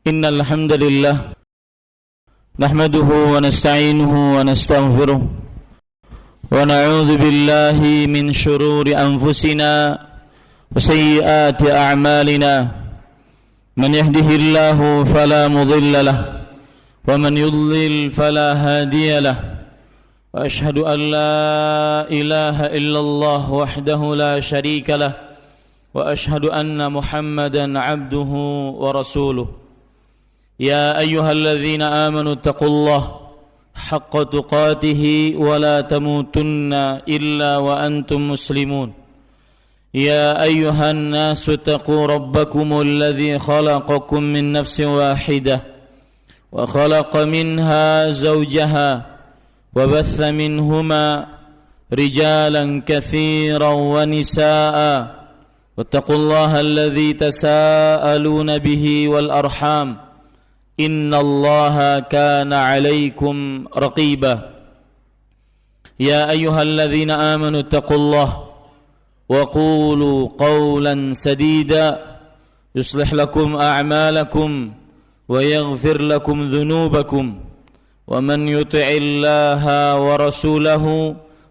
إن الحمد لله نحمده ونستعينه ونستغفره ونعوذ بالله من شرور أنفسنا وسيئات أعمالنا من يهده الله فلا مضل له ومن يضلل فلا هادي له وأشهد أن لا إله إلا الله وحده لا شريك له وأشهد أن محمدا عبده ورسوله يا أيها الذين آمنوا اتقوا الله حق تقاته ولا تموتن إلا وأنتم مسلمون يا أيها الناس اتقوا ربكم الذي خلقكم من نفس واحدة وخلق منها زوجها وبث منهما رجالا كثيرا ونساء واتقوا الله الذي تساءلون به والأرحام إن الله كان عليكم رقيبا يا أيها الذين آمنوا اتقوا الله وقولوا قولا سديدا يصلح لكم أعمالكم ويغفر لكم ذنوبكم ومن يطع الله ورسوله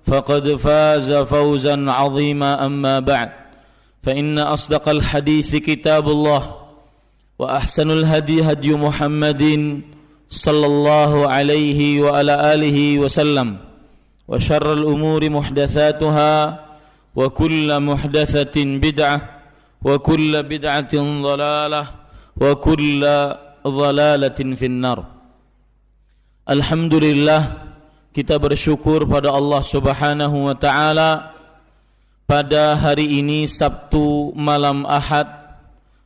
فقد فاز فوزا عظيما أما بعد فإن أصدق الحديث كتاب الله وأحسن الهدي هدي محمد صلى الله عليه وعلى آله وسلم وشر الأمور محدثاتها وكل محدثة بدعة وكل بدعة ضلالة وكل ضلالة في النار. Alhamdulillah, kita bersyukur pada Allah Subhanahu wa taala pada hari ini Sabtu malam Ahad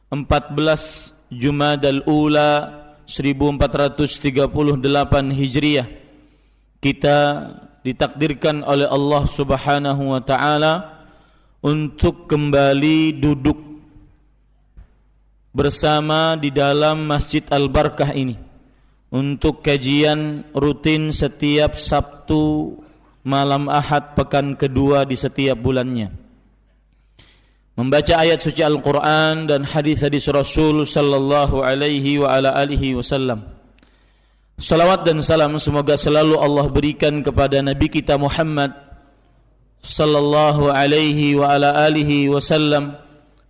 14 Jumadal Ula 1438 Hijriah, kita ditakdirkan oleh Allah Subhanahu wa taala untuk kembali duduk bersama di dalam Masjid Al-Barkah ini untuk kajian rutin setiap Sabtu malam Ahad pekan kedua di setiap bulannya, membaca ayat suci Al-Quran dan hadis-hadis Rasul sallallahu alaihi wa ala alihi wasallam. Salawat dan salam semoga selalu Allah berikan kepada Nabi kita Muhammad sallallahu alaihi wa ala alihi wasallam,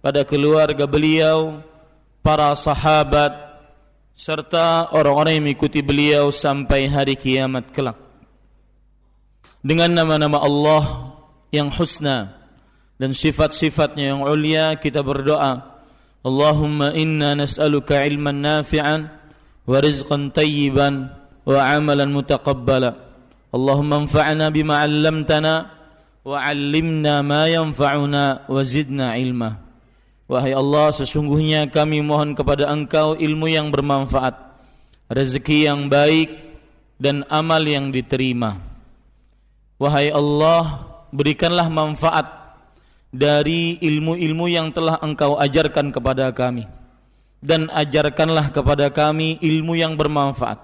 pada keluarga beliau, para sahabat, serta orang-orang yang mengikuti beliau sampai hari kiamat kelak. Dengan nama-nama Allah yang husna dan sifat-sifatnya yang ulia, kita berdoa, Allahumma inna nas'aluka ilman nafi'an wa rizqan tayyiban wa amalan mutaqabbala. Allahumma anfa'na bima 'allamtana wa 'allimna ma yanfa'una wa zidna ilma. Wahai Allah, sesungguhnya kami mohon kepada Engkau ilmu yang bermanfaat, rezeki yang baik, dan amal yang diterima. Wahai Allah, berikanlah manfaat dari ilmu-ilmu yang telah Engkau ajarkan kepada kami, dan ajarkanlah kepada kami ilmu yang bermanfaat,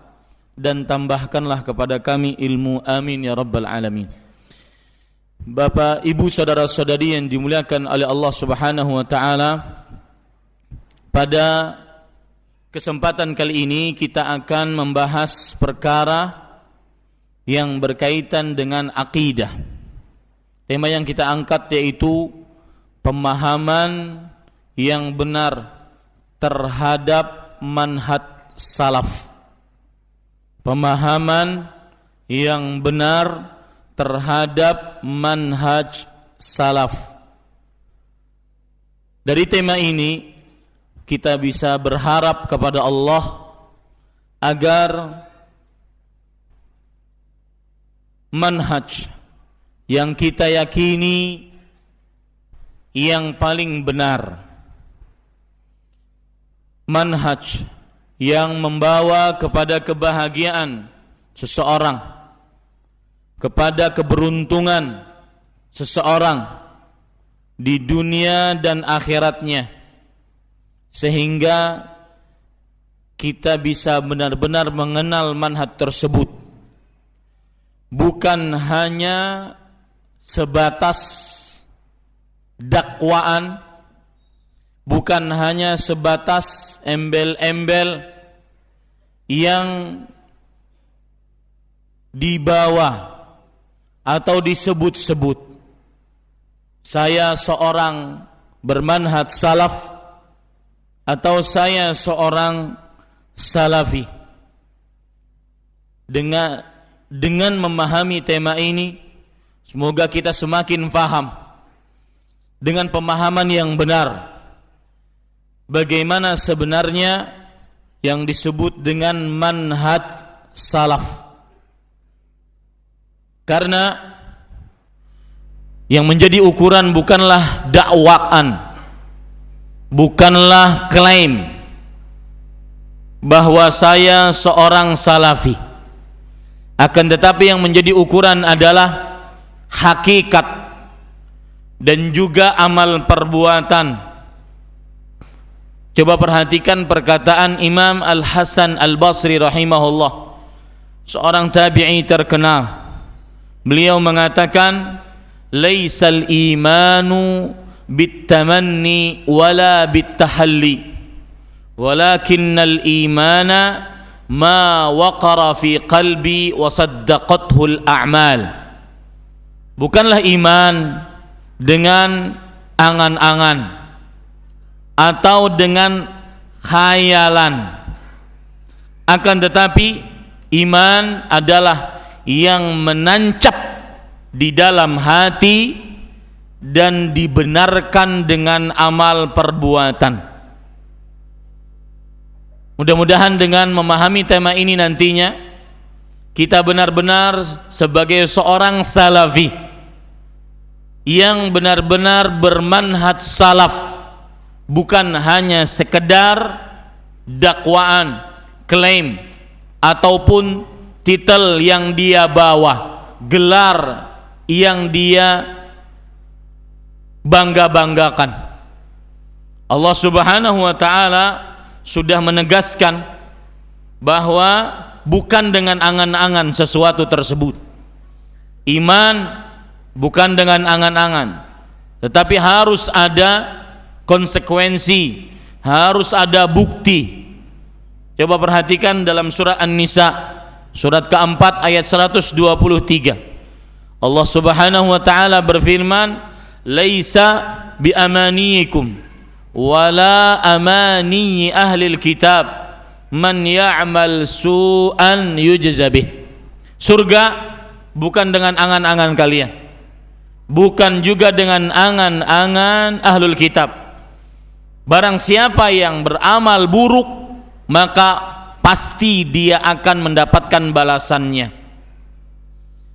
dan tambahkanlah kepada kami ilmu. Amin ya rabbal alamin. Bapak, ibu, saudara-saudari yang dimuliakan oleh Allah Subhanahu wa taala, pada kesempatan kali ini kita akan membahas perkara yang berkaitan dengan akidah. Tema yang kita angkat yaitu pemahaman yang benar terhadap manhaj salaf. Pemahaman yang benar terhadap manhaj salaf. Dari tema ini kita bisa berharap kepada Allah agar manhaj yang kita yakini yang paling benar, manhaj yang membawa kepada kebahagiaan seseorang, kepada keberuntungan seseorang di dunia dan akhiratnya, sehingga kita bisa benar-benar mengenal manhaj tersebut, bukan hanya sebatas dakwaan, bukan hanya sebatas embel-embel yang dibawa atau disebut-sebut saya seorang bermanhaj salaf atau saya seorang salafi. Dengan memahami tema ini, semoga kita semakin faham dengan pemahaman yang benar bagaimana sebenarnya yang disebut dengan manhaj salaf. Karena yang menjadi ukuran bukanlah dakwaan, bukanlah klaim bahwa saya seorang salafi, akan tetapi yang menjadi ukuran adalah hakikat dan juga amal perbuatan. Coba perhatikan perkataan Imam Al-Hasan Al-Basri rahimahullah, seorang tabi'i terkenal. Beliau mengatakan, laisal imanu bitamanni wala bitahalli, walakinnal imana ma waqara fi qalbi wa saddaqathu al-a'mal. Bukanlah iman dengan angan-angan atau dengan khayalan, akan tetapi iman adalah yang menancap di dalam hati dan dibenarkan dengan amal perbuatan. Mudah-mudahan dengan memahami tema ini nantinya kita benar-benar sebagai seorang salafi yang benar-benar bermanhaj salaf, bukan hanya sekedar dakwaan, klaim ataupun titel yang dia bawa, gelar yang dia bangga-banggakan. Allah Subhanahu wa ta'ala sudah menegaskan bahwa bukan dengan angan-angan sesuatu tersebut. Iman bukan dengan angan-angan, tetapi harus ada konsekuensi, harus ada bukti. Coba perhatikan dalam surah An-Nisa surat keempat ayat 123. Allah Subhanahu wa ta'ala berfirman, laisa bi amaniyikum wala amani ahlil kitab man ya'mal su'an yujza bih. Surga bukan dengan angan-angan kalian, bukan juga dengan angan-angan ahlul kitab. Barang siapa yang beramal buruk, maka pasti dia akan mendapatkan balasannya.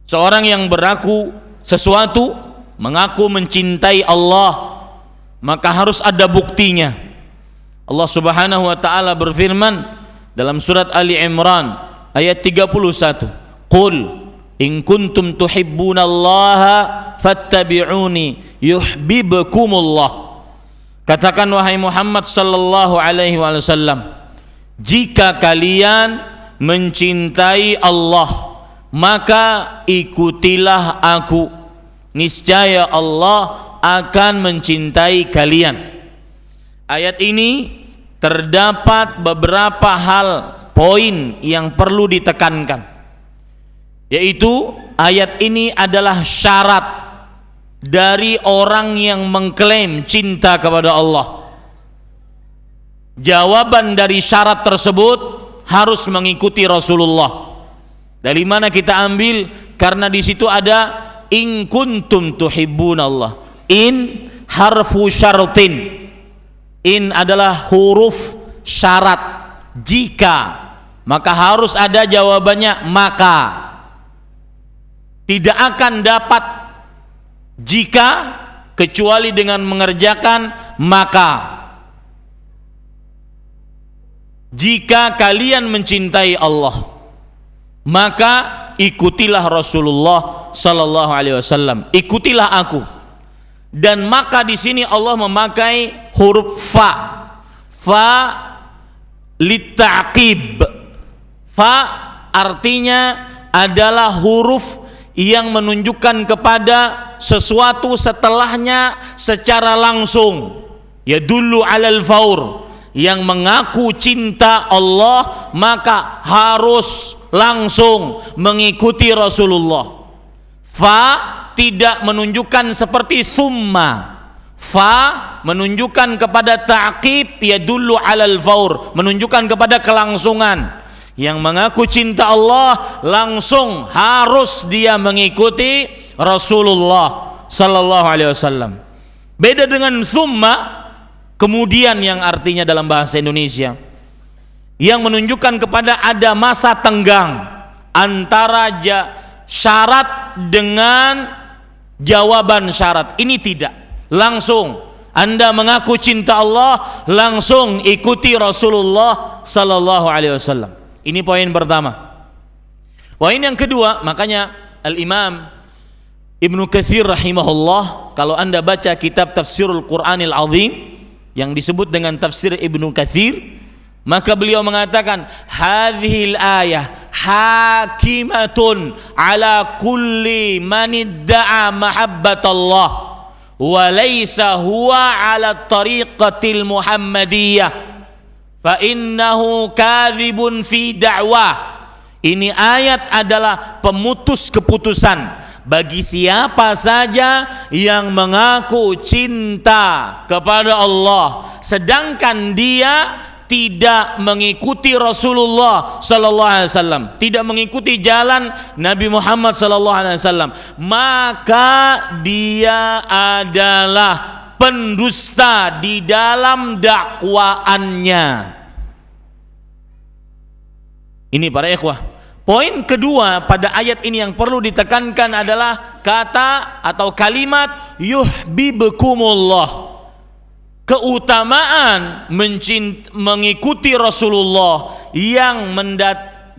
Seorang yang beraku sesuatu, mengaku mencintai Allah, maka harus ada buktinya. Allah Subhanahu wa ta'ala berfirman dalam surat Ali Imran ayat 31, qul in kuntum tuhibbunallaha fattabi'uni yuhibbukumullah. Katakan wahai Muhammad sallallahu alaihi wasallam, jika kalian mencintai Allah, maka ikutilah aku, niscaya Allah akan mencintai kalian. Ayat ini terdapat beberapa hal, poin yang perlu ditekankan, yaitu ayat ini adalah syarat dari orang yang mengklaim cinta kepada Allah. Jawaban dari syarat tersebut harus mengikuti Rasulullah. Dari mana kita ambil? Karena di situ ada in kuntum tuhibbunallah. In harfu syartin. In adalah huruf syarat. Jika, maka harus ada jawabannya maka. Tidak akan dapat jika kecuali dengan mengerjakan maka. Jika kalian mencintai Allah, maka ikutilah Rasulullah sallallahu alaihi wasallam, ikutilah aku. Dan maka di sini Allah memakai huruf fa. Fa litta'qib. Fa artinya adalah huruf yang menunjukkan kepada sesuatu setelahnya secara langsung. Yadullu alal faur, yang mengaku cinta Allah maka harus langsung mengikuti Rasulullah. Fa tidak menunjukkan seperti summa. Fa menunjukkan kepada ta'qib, yadullu 'alal faur, menunjukkan kepada kelangsungan. Yang mengaku cinta Allah langsung harus dia mengikuti Rasulullah sallallahu alaihi wasallam. Beda dengan summa, kemudian, yang artinya dalam bahasa Indonesia yang menunjukkan kepada ada masa tenggang antara syarat dengan jawaban syarat. Ini tidak. Langsung Anda mengaku cinta Allah, langsung ikuti Rasulullah sallallahu alaihi wasallam. Ini poin pertama. Poin yang kedua, makanya Al-Imam Ibnu Katsir rahimahullah, kalau Anda baca kitab Tafsirul Qur'anil Azim yang disebut dengan Tafsir Ibnu Katsir, maka beliau mengatakan hadhil ayah hakimatun ala kulli man idda'a mahabbatallah wa laysa huwa ala tariqatil muhammadiyah fa innahu kadhibun fi da'wah. Ini ayat adalah pemutus keputusan bagi siapa saja yang mengaku cinta kepada Allah sedangkan dia tidak mengikuti Rasulullah sallallahu alaihi wasallam, tidak mengikuti jalan Nabi Muhammad sallallahu alaihi wasallam, maka dia adalah pendusta di dalam dakwaannya. Ini para ikhwah. Poin kedua pada ayat ini yang perlu ditekankan adalah kata atau kalimat yuhibbukumullah. Keutamaan mengikuti Rasulullah yang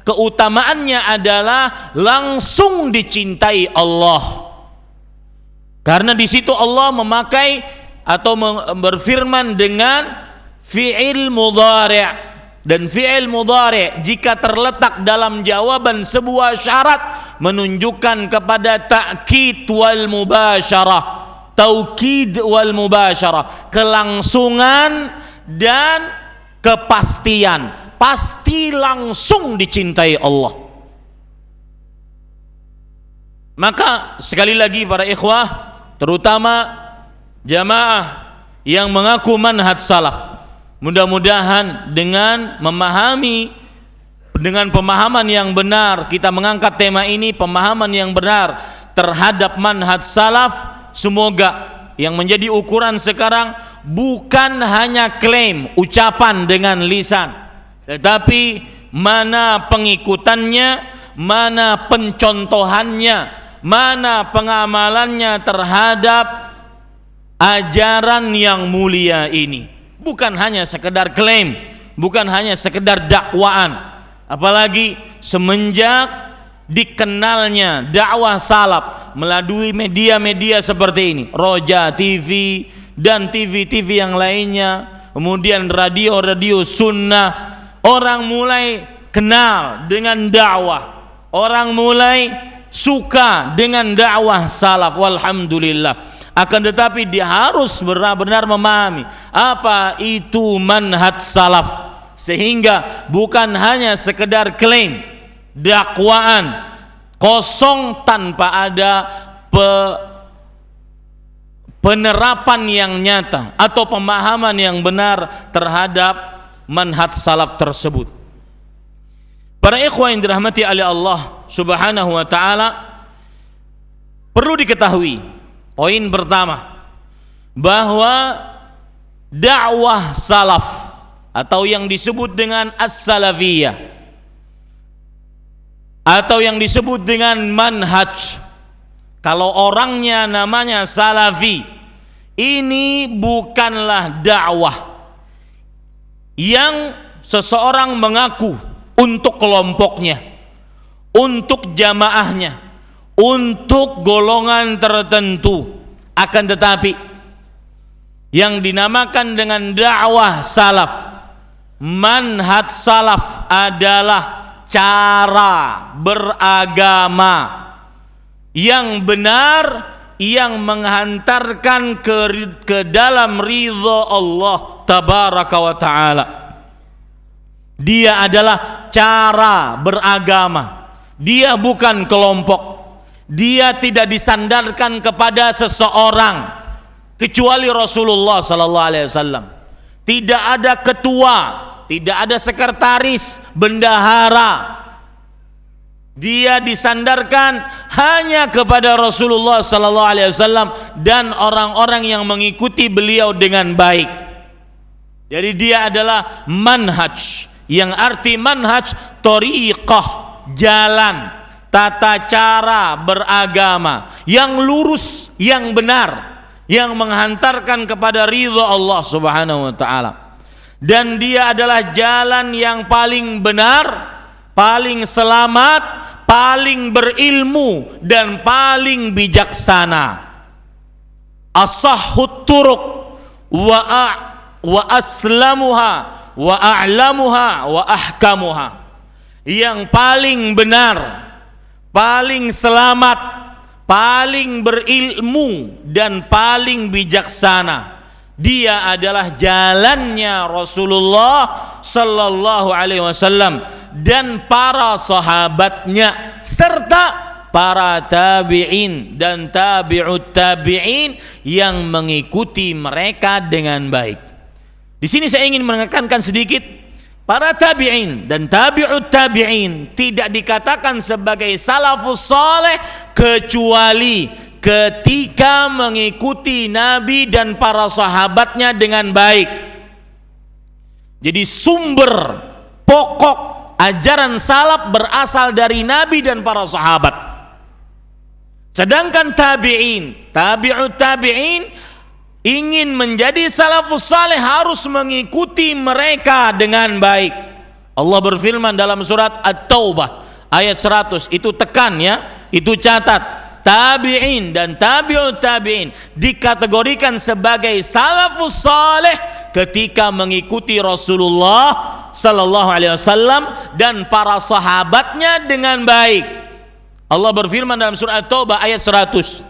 keutamaannya adalah langsung dicintai Allah. Karena di situ Allah memakai atau berfirman dengan fi'il mudhari', dan fi'il mudhari' jika terletak dalam jawaban sebuah syarat menunjukkan kepada ta'kid wal mubasyarah, taukid wal mubasyarah, kelangsungan dan kepastian, pasti langsung dicintai Allah. Maka sekali lagi para ikhwah, terutama jamaah yang mengaku manhaj salaf, mudah-mudahan dengan pemahaman yang benar, kita mengangkat tema ini, pemahaman yang benar terhadap manhaj salaf, semoga yang menjadi ukuran sekarang bukan hanya klaim, ucapan dengan lisan, tetapi mana pengikutannya, mana pencontohannya, mana pengamalannya terhadap ajaran yang mulia ini. Bukan hanya sekedar klaim, bukan hanya sekedar dakwaan. Apalagi semenjak dikenalnya dakwah salaf melalui media-media seperti ini, Roja TV dan TV-TV yang lainnya, kemudian radio-radio sunnah, orang mulai kenal dengan dakwah, orang mulai suka dengan dakwah salaf, walhamdulillah. Akan tetapi dia harus benar-benar memahami apa itu manhaj salaf, sehingga bukan hanya sekedar klaim, dakwaan kosong tanpa ada penerapan yang nyata atau pemahaman yang benar terhadap manhaj salaf tersebut. Para ikhwah yang dirahmati oleh Allah Subhanahu wa taala, perlu diketahui poin pertama bahwa dakwah salaf atau yang disebut dengan as-salafiyah atau yang disebut dengan manhaj, kalau orangnya namanya salafi, ini bukanlah dakwah yang seseorang mengaku untuk kelompoknya, untuk jamaahnya, untuk golongan tertentu. Akan tetapi yang dinamakan dengan dakwah salaf, manhaj salaf adalah cara beragama yang benar, yang menghantarkan ke dalam ridha Allah tabaraka wa ta'ala. Dia adalah cara beragama. Dia bukan kelompok. Dia tidak disandarkan kepada seseorang kecuali Rasulullah sallallahu alaihi wasallam. Tidak ada ketua, tidak ada sekretaris, bendahara. Dia disandarkan hanya kepada Rasulullah sallallahu alaihi wasallam dan orang-orang yang mengikuti beliau dengan baik. Jadi dia adalah manhaj, yang arti manhaj thariqah, jalan, tata cara beragama yang lurus, yang benar, yang menghantarkan kepada ridha Allah Subhanahu wa taala. Dan dia adalah jalan yang paling benar, paling selamat, paling berilmu dan paling bijaksana. As-sahhut turuq wa aslamuha wa a'lamuha wa ahkamuha. Yang paling benar, paling selamat, paling berilmu dan paling bijaksana. Dia adalah jalannya Rasulullah sallallahu alaihi wasallam dan para sahabatnya serta para tabi'in dan tabi'ut tabi'in yang mengikuti mereka dengan baik. Di sini saya ingin menekankan sedikit, para tabi'in dan tabi'ut tabi'in tidak dikatakan sebagai salafus saleh kecuali ketika mengikuti Nabi dan para sahabatnya dengan baik. Jadi sumber pokok ajaran salaf berasal dari Nabi dan para sahabat. Sedangkan tabi'in, tabi'ut tabi'in ingin menjadi salafus saleh harus mengikuti mereka dengan baik. Allah berfirman dalam surat At-Taubah ayat 100, itu tekan ya, itu catat. Tabi'in dan tabi'ut tabi'in dikategorikan sebagai salafus saleh ketika mengikuti Rasulullah sallallahu alaihi wasallam dan para sahabatnya dengan baik. Allah berfirman dalam surah At-Taubah ayat 100,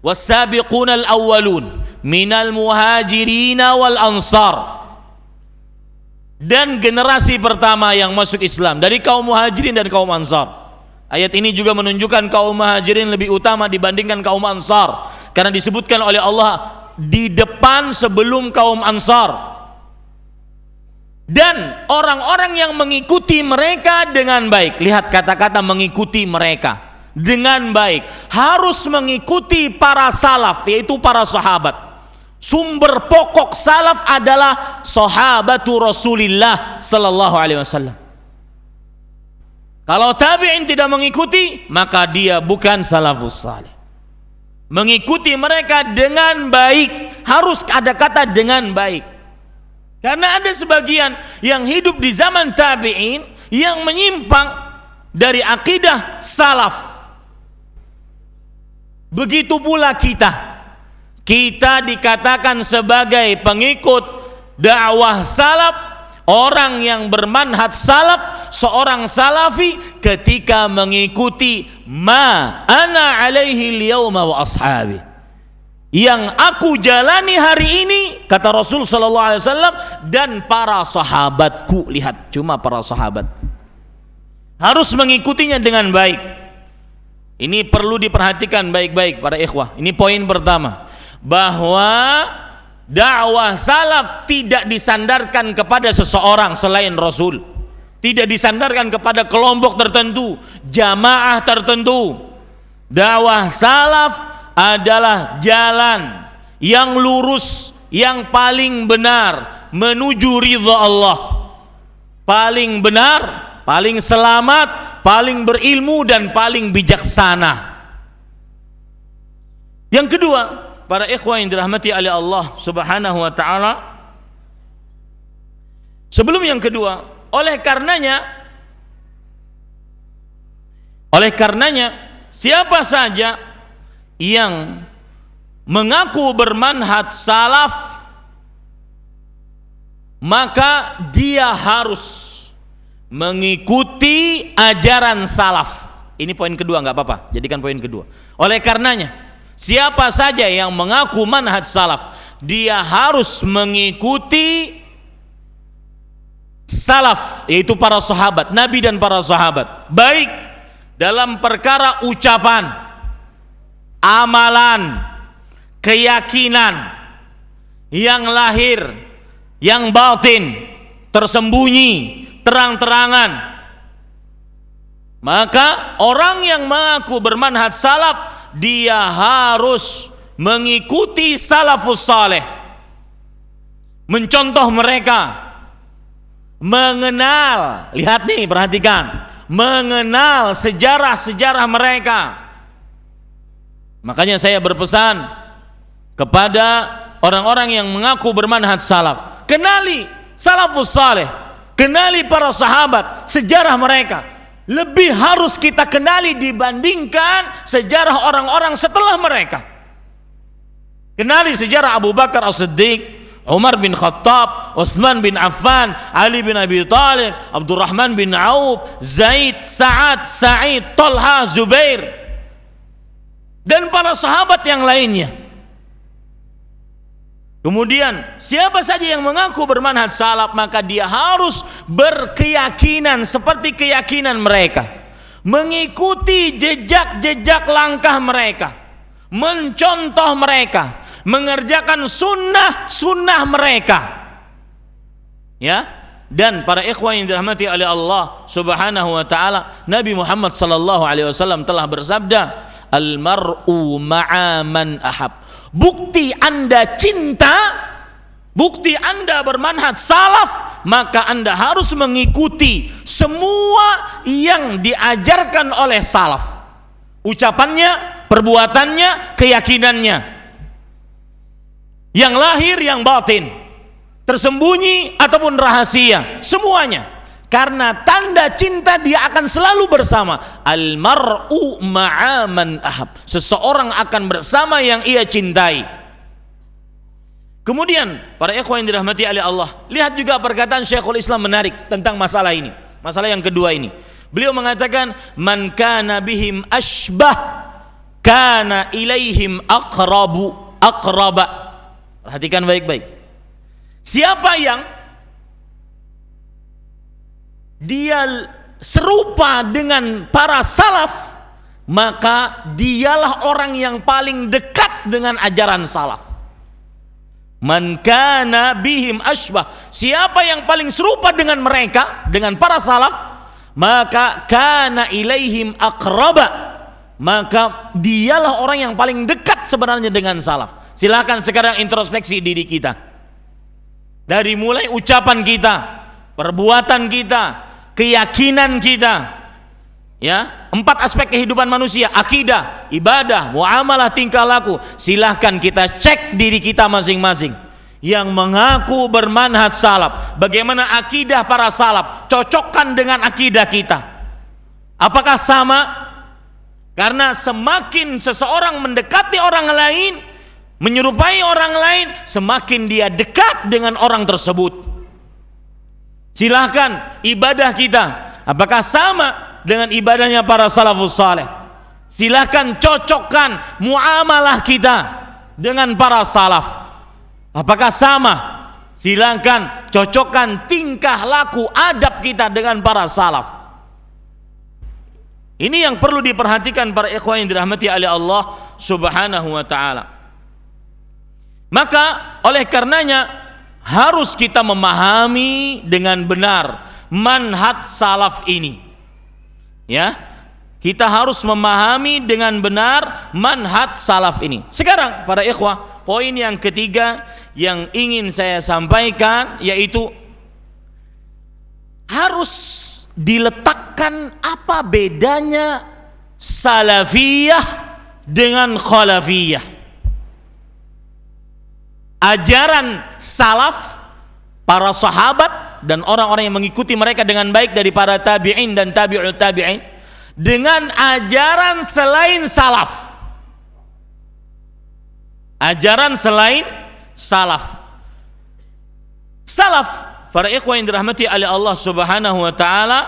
was-sabiqunal awwalun minal muhajirina wal ansar. Dan generasi pertama yang masuk Islam dari kaum muhajirin dan kaum ansar. Ayat ini juga menunjukkan kaum muhajirin lebih utama dibandingkan kaum ansar, karena disebutkan oleh Allah di depan sebelum kaum ansar. Dan orang-orang yang mengikuti mereka dengan baik. Lihat kata-kata mengikuti mereka dengan baik, harus mengikuti para salaf, yaitu para sahabat. Sumber pokok salaf adalah sahabatu Rasulillah sallallahu alaihi wasallam. Kalau tabi'in tidak mengikuti, maka dia bukan salafus saleh. Mengikuti mereka dengan baik, harus ada kata dengan baik. Karena ada sebagian yang hidup di zaman tabi'in yang menyimpang dari akidah salaf. Begitu pula kita dikatakan sebagai pengikut dakwah salaf, orang yang bermanhaj salaf, seorang salafi ketika mengikuti ma ana alaihi al-yawma wa ashabi, yang aku jalani hari ini, kata Rasul sallallahu alaihi wasallam, dan para sahabatku. Lihat, cuma para sahabat harus mengikutinya dengan baik. Ini perlu diperhatikan baik-baik para ikhwah. Ini poin pertama, bahwa dakwah salaf tidak disandarkan kepada seseorang selain Rasul, tidak disandarkan kepada kelompok tertentu, jamaah tertentu. Dakwah salaf adalah jalan yang lurus, yang paling benar menuju ridha Allah, paling benar, paling selamat, paling berilmu dan paling bijaksana. Yang kedua, para ikhwah yang dirahmati oleh Allah Subhanahu wa taala, sebelum yang kedua, oleh karenanya siapa saja yang mengaku bermanhaj salaf, maka dia harus mengikuti ajaran salaf. Ini poin kedua, nggak apa-apa, jadikan poin kedua. Oleh karenanya, siapa saja yang mengaku manhaj salaf, dia harus mengikuti salaf, yaitu para sahabat Nabi dan para sahabat, baik dalam perkara ucapan, amalan, keyakinan, yang lahir, yang batin, tersembunyi, terang-terangan. Maka orang yang mengaku bermanhaj salaf, dia harus mengikuti salafus saleh, mencontoh mereka, mengenal, lihat nih, perhatikan, mengenal sejarah-sejarah mereka. Makanya saya berpesan kepada orang-orang yang mengaku bermanhaj salaf, kenali salafus saleh, kenali para sahabat, sejarah mereka. Lebih harus kita kenali dibandingkan sejarah orang-orang setelah mereka. Kenali sejarah Abu Bakar As-Siddiq, Umar bin Khattab, Utsman bin Affan, Ali bin Abi Thalib, Abdurrahman bin Auf, Zaid, Sa'ad, Sa'id, Talha, Zubair, dan para sahabat yang lainnya. Kemudian siapa saja yang mengaku bermanhaj salaf, maka dia harus berkeyakinan seperti keyakinan mereka, mengikuti jejak-jejak langkah mereka, mencontoh mereka, mengerjakan sunnah-sunnah mereka. Ya, dan para ikhwan yang dirahmati oleh Allah Subhanahu wa taala, Nabi Muhammad sallallahu alaihi wasallam telah bersabda, "Al-mar'u ma'a man ahab." Bukti Anda cinta, bukti Anda bermanhaj salaf, maka Anda harus mengikuti semua yang diajarkan oleh salaf, ucapannya, perbuatannya, keyakinannya, yang lahir, yang batin, tersembunyi ataupun rahasia, semuanya. Karena tanda cinta dia akan selalu bersama. Al-mar'u ma'a man ahab. Seseorang akan bersama yang ia cintai. Kemudian para ikhwan yang dirahmati oleh Allah, lihat juga perkataan Syekhul Islam menarik tentang masalah ini. Masalah yang kedua ini. Beliau mengatakan, man kana bihim ashbah kana ilaihim aqraba. Perhatikan baik-baik. Siapa yang dia serupa dengan para salaf, maka dialah orang yang paling dekat dengan ajaran salaf. Man kana bihim ashbah, siapa yang paling serupa dengan mereka, dengan para salaf, maka kana ilaihim aqraba, maka dialah orang yang paling dekat sebenarnya dengan salaf. Silakan sekarang introspeksi diri kita, dari mulai ucapan kita, perbuatan kita, keyakinan kita, ya, 4 aspek kehidupan manusia: akidah, ibadah, muamalah, tingkah laku. Silahkan kita cek diri kita masing-masing yang mengaku bermanhaj salaf. Bagaimana akidah para salaf? Cocokkan dengan akidah kita. Apakah sama? Karena semakin seseorang mendekati orang lain, menyerupai orang lain, semakin dia dekat dengan orang tersebut. Silahkan ibadah kita, apakah sama dengan ibadahnya para salafus saleh? Silahkan cocokkan muamalah kita dengan para salaf, apakah sama? Silahkan cocokkan tingkah laku adab kita dengan para salaf. Ini yang perlu diperhatikan para ikhwan yang dirahmati oleh Allah Subhanahu wa taala. Maka oleh karenanya harus kita memahami dengan benar manhaj salaf ini. Ya, kita harus memahami dengan benar manhaj salaf ini. Sekarang para ikhwah, poin yang ketiga yang ingin saya sampaikan, yaitu harus diletakkan apa bedanya salafiyah dengan khalafiyah. Ajaran salaf, para sahabat dan orang-orang yang mengikuti mereka dengan baik dari para tabi'in dan tabi'ut tabi'in, dengan ajaran selain salaf, ajaran selain salaf. Salaf, para ikhwan yang dirahmati oleh Allah Subhanahu wa taala,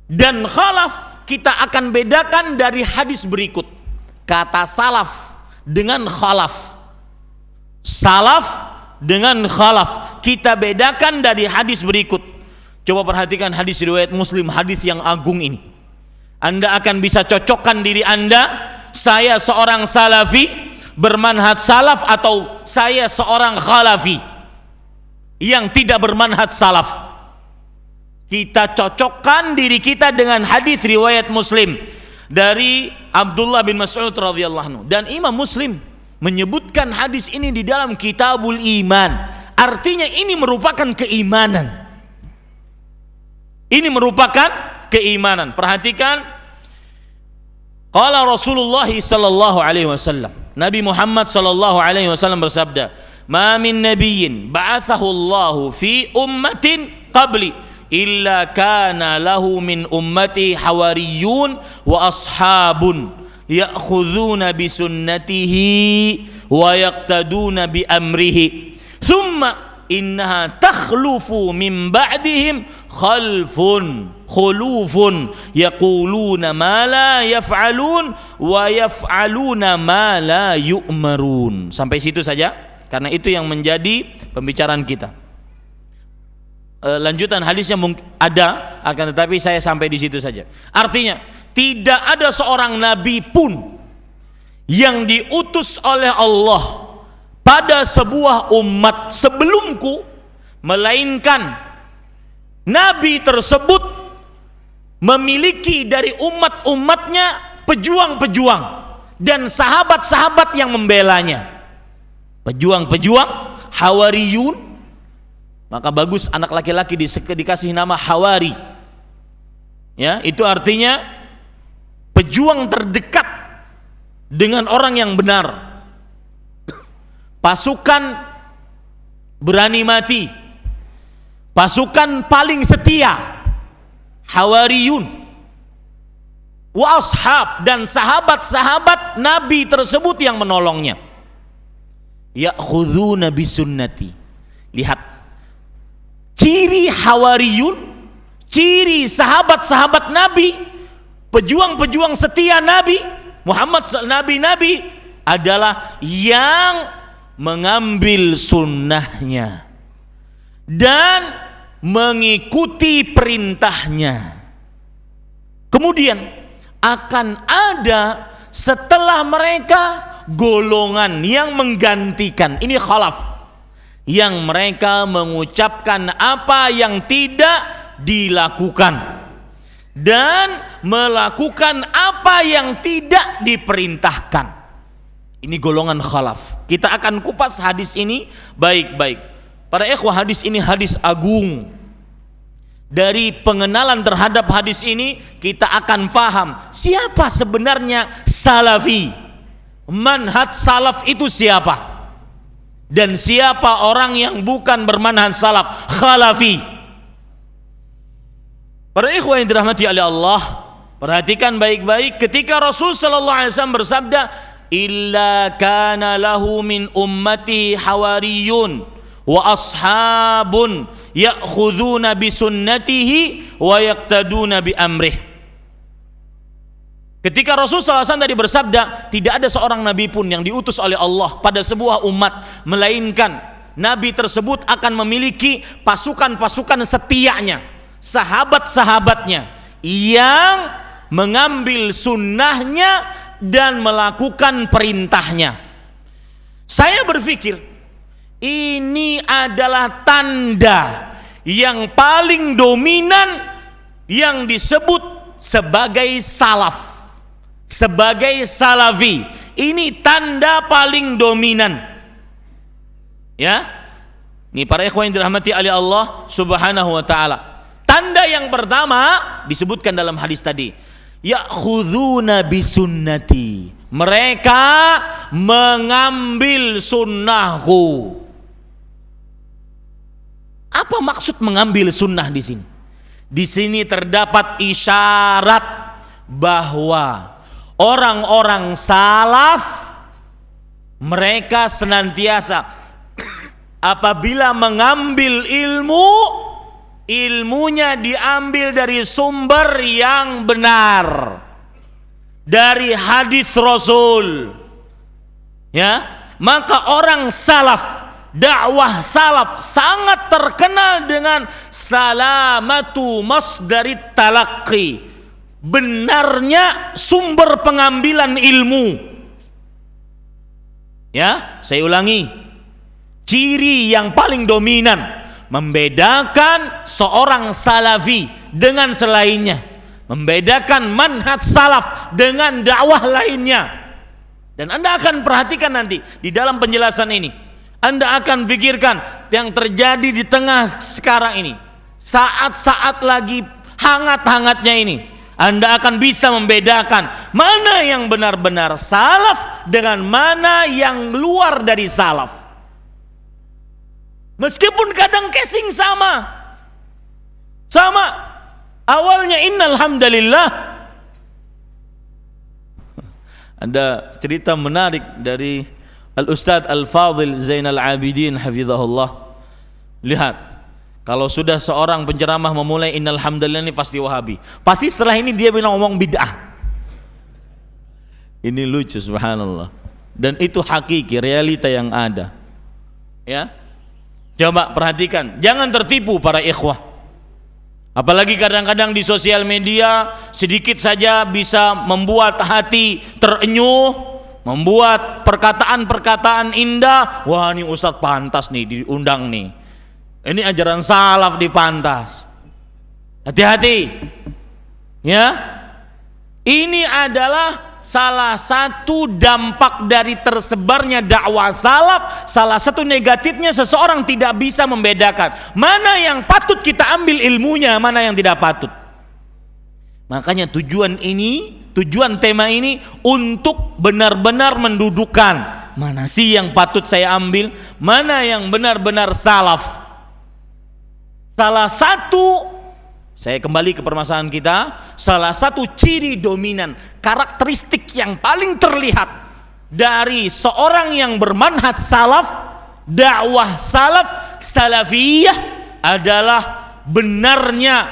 dan khalaf kita akan bedakan dari hadis berikut. Kata salaf dengan khalaf. Salaf dengan khalaf. Kita bedakan dari hadis berikut. Coba perhatikan hadis riwayat Muslim, hadis yang agung ini. Anda akan bisa cocokkan diri Anda, saya seorang salafi bermanhaj salaf atau saya seorang khalafi yang tidak bermanhaj salaf. Kita cocokkan diri kita dengan hadis riwayat Muslim dari Abdullah bin Mas'ud radhiyallahu anhu, dan Imam Muslim menyebutkan hadis ini di dalam Kitabul Iman. Artinya ini merupakan keimanan. Ini merupakan keimanan. Perhatikan, qala Rasulullah sallallahu alaihi wasallam, Nabi Muhammad sallallahu alaihi wasallam bersabda, "Ma min nabiyyin ba'athahu Allahu fi ummatin qabli illa kana lahu min ummati hawariyun wa ashabun ya'khudhuna bi sunnatihi wa yaqtaduna bi amrihi thumma innaha takhlufu min ba'dihim khulufun yaquluna ma la yaf'alun wa yaf'aluna ma la yu'marun." Sampai situ saja, karena itu yang menjadi pembicaraan kita. Lanjutan hadisnya ada, akan tetapi saya sampai di situ saja. Artinya tidak ada seorang nabi pun yang diutus oleh Allah pada sebuah umat sebelumku, melainkan nabi tersebut memiliki dari umat-umatnya pejuang-pejuang dan sahabat-sahabat yang membelanya. Pejuang-pejuang, hawariyun. Maka bagus anak laki-laki dikasih nama hawari. Ya, itu artinya pejuang terdekat dengan orang yang benar. Pasukan berani mati, pasukan paling setia, hawariyun. Wa ashab, dan sahabat-sahabat Nabi tersebut yang menolongnya. Ya'khudhuna bisunnati. Lihat ciri hawariyun, ciri sahabat-sahabat Nabi, pejuang-pejuang setia Nabi Muhammad, Nabi-Nabi adalah yang mengambil sunnahnya dan mengikuti perintahnya. Kemudian akan ada setelah mereka golongan yang menggantikan, ini khalaf, yang mereka mengucapkan apa yang tidak dilakukan dan melakukan apa yang tidak diperintahkan. Ini golongan khalaf. Kita akan kupas hadis ini baik-baik. Para ikhwah, hadis ini hadis agung. Dari pengenalan terhadap hadis ini kita akan paham siapa sebenarnya salafi. Manhaj salaf itu siapa? Dan siapa orang yang bukan bermanhaj salaf, khalafi. Para ikhwah yang dirahmati oleh Allah, perhatikan baik-baik ketika Rasul sallallahu alaihi wasallam bersabda, "Illa kana lahu min ummati hawariyun wa ashabun ya'khuduna bi sunnatihi wa yaqtaduna bi amrih." Ketika Rasul SAW tadi bersabda, tidak ada seorang nabi pun yang diutus oleh Allah pada sebuah umat, melainkan nabi tersebut akan memiliki pasukan-pasukan setianya, sahabat-sahabatnya yang mengambil sunnahnya dan melakukan perintahnya. Saya berpikir ini adalah tanda yang paling dominan yang disebut sebagai salaf, sebagai salafi. Ini tanda paling dominan. Ya, ini para ikhwan yang dirahmati oleh Allah Subhanahu wa taala. Tanda yang pertama disebutkan dalam hadis tadi, ya'khudhuna bisunnati. Mereka mengambil sunnahku. Apa maksud mengambil sunnah di sini? Di sini terdapat isyarat bahwa orang-orang salaf mereka senantiasa apabila mengambil ilmu, ilmunya diambil dari sumber yang benar, dari hadis Rasul. Ya, maka orang salaf dakwah salaf sangat terkenal dengan salamatu masdarit talaqqi, benarnya sumber pengambilan ilmu. Ya, saya ulangi. Ciri yang paling dominan membedakan seorang salafi dengan selainnya, membedakan manhaj salaf dengan dakwah lainnya. Dan Anda akan perhatikan nanti di dalam penjelasan ini, Anda akan pikirkan yang terjadi di tengah sekarang ini, saat-saat lagi hangat-hangatnya ini, Anda akan bisa membedakan mana yang benar-benar salaf dengan mana yang luar dari salaf. Meskipun kadang casing sama, awalnya innal hamdalillah. Ada cerita menarik dari Al-Ustadz Al-Fadhil Zainal Abidin hafizahullah. Lihat, kalau sudah seorang penceramah memulai innal hamdalillah, ini pasti Wahabi. Pasti setelah ini dia bilang ngomong bid'ah. Ini lucu, subhanallah. Dan itu hakiki, realita yang ada. Ya, coba perhatikan, jangan tertipu para ikhwah. Apalagi kadang-kadang di sosial media sedikit saja bisa membuat hati terenyuh, membuat perkataan-perkataan indah. Wah, ini Ustadz pantas nih diundang nih. Ini ajaran salaf dipantas. Hati-hati. Ya. Ini adalah salah satu dampak dari tersebarnya dakwah salaf. Salah satu negatifnya, seseorang tidak bisa membedakan mana yang patut kita ambil ilmunya, mana yang tidak patut. Makanya tujuan tema ini untuk benar-benar mendudukkan mana sih yang patut saya ambil, mana yang benar-benar salaf. Salah satu, saya kembali ke permasalahan kita, salah satu ciri dominan, karakteristik yang paling terlihat dari seorang yang bermanhaj salaf, dakwah salaf, salafiyah, adalah benarnya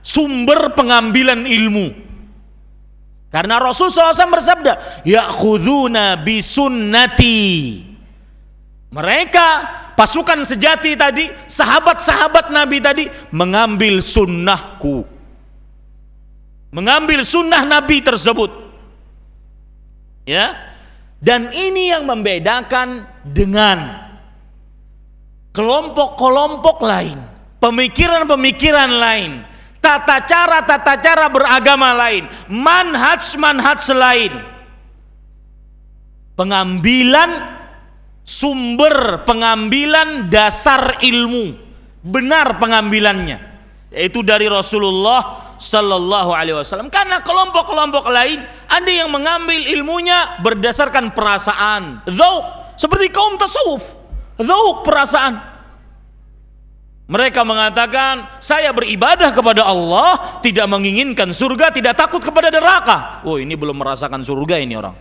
sumber pengambilan ilmu. Karena Rasulullah SAW bersabda, ya'khuduna bisunnati. Mereka, pasukan sejati tadi, sahabat-sahabat Nabi tadi, mengambil sunnahku, mengambil sunnah Nabi tersebut. Ya, dan ini yang membedakan dengan kelompok-kelompok lain, pemikiran-pemikiran lain, tata cara beragama lain, manhaj lain. Pengambilan sumber pengambilan dasar ilmu, benar pengambilannya, yaitu dari Rasulullah Sallallahu Alaihi Wasallam. Karena kelompok-kelompok lain ada yang mengambil ilmunya berdasarkan perasaan, dzauq, seperti kaum tasawuf, dzauq, perasaan. Mereka mengatakan, saya beribadah kepada Allah, tidak menginginkan surga, tidak takut kepada neraka. Oh, ini belum merasakan surga ini orang.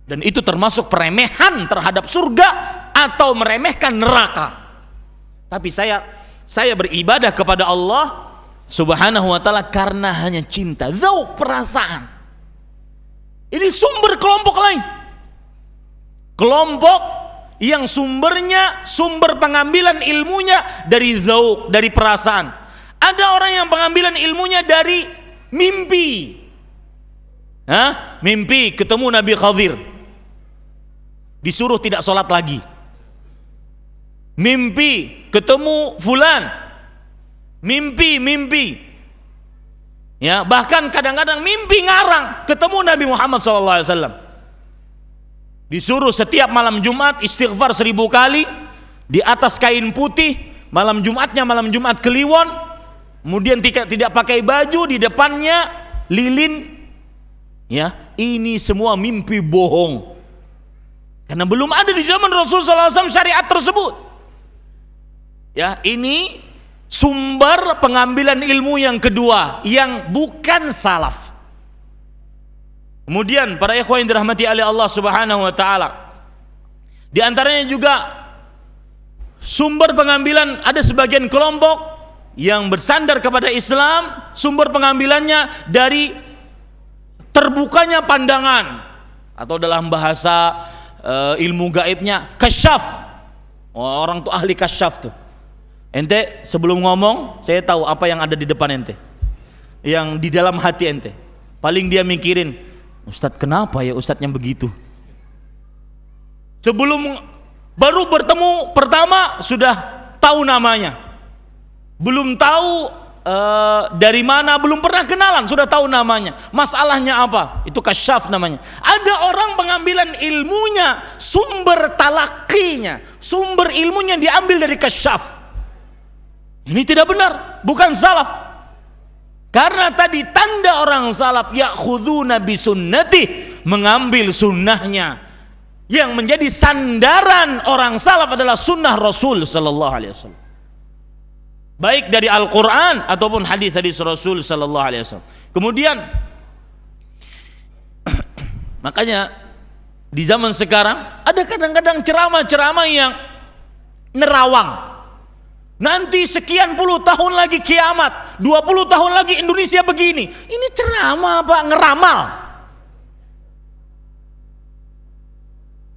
Dan itu termasuk peremehan terhadap surga atau meremehkan neraka. Tapi saya beribadah kepada Allah Subhanahu wa ta'ala karena hanya cinta, dzauq, perasaan. Ini sumber kelompok lain, kelompok yang sumber pengambilan ilmunya dari dzauq, dari perasaan. Ada orang yang pengambilan ilmunya dari mimpi. Mimpi ketemu Nabi Khadir, disuruh tidak sholat lagi. Mimpi ketemu fulan, mimpi. Ya, bahkan kadang-kadang mimpi ngarang ketemu Nabi Muhammad SAW. Disuruh setiap malam Jumat istighfar 1000 kali di atas kain putih. Malam Jumatnya malam Jumat Kliwon. Kemudian tidak pakai baju, di depannya lilin. Ya, ini semua mimpi bohong. Karena belum ada di zaman Rasulullah SAW syariat tersebut. Ya, ini sumber pengambilan ilmu yang kedua, yang bukan salaf. Kemudian para ikhwah yang dirahmati oleh Allah Subhanahu wa taala, di antaranya juga sumber pengambilan, ada sebagian kelompok yang bersandar kepada Islam, sumber pengambilannya dari terbukanya pandangan, atau dalam bahasa ilmu gaibnya kasyaf. Orang tuh ahli kasyaf tuh. Ente sebelum ngomong, saya tahu apa yang ada di depan ente, yang di dalam hati ente. Paling dia mikirin, Ustadz kenapa ya Ustadznya begitu. Sebelum baru bertemu pertama sudah tahu namanya, belum tahu dari mana, belum pernah kenalan sudah tahu namanya, masalahnya apa, itu kasyaf namanya. Ada orang pengambilan ilmunya, sumber talakinya, sumber ilmunya diambil dari kasyaf. Ini tidak benar, bukan salaf. Karena tadi tanda orang salaf, ya'khuduna bisunnati, mengambil sunnahnya. Yang menjadi sandaran orang salaf adalah sunnah Rasul sallallahu alaihi wasallam, baik dari Al-Quran ataupun hadis-hadis Rasul sallallahu alaihi wasallam. Kemudian makanya di zaman sekarang ada kadang-kadang ceramah-ceramah yang nerawang. Nanti sekian puluh tahun lagi kiamat, 20 tahun lagi Indonesia begini. Ini ceramah apa? Ngeramal.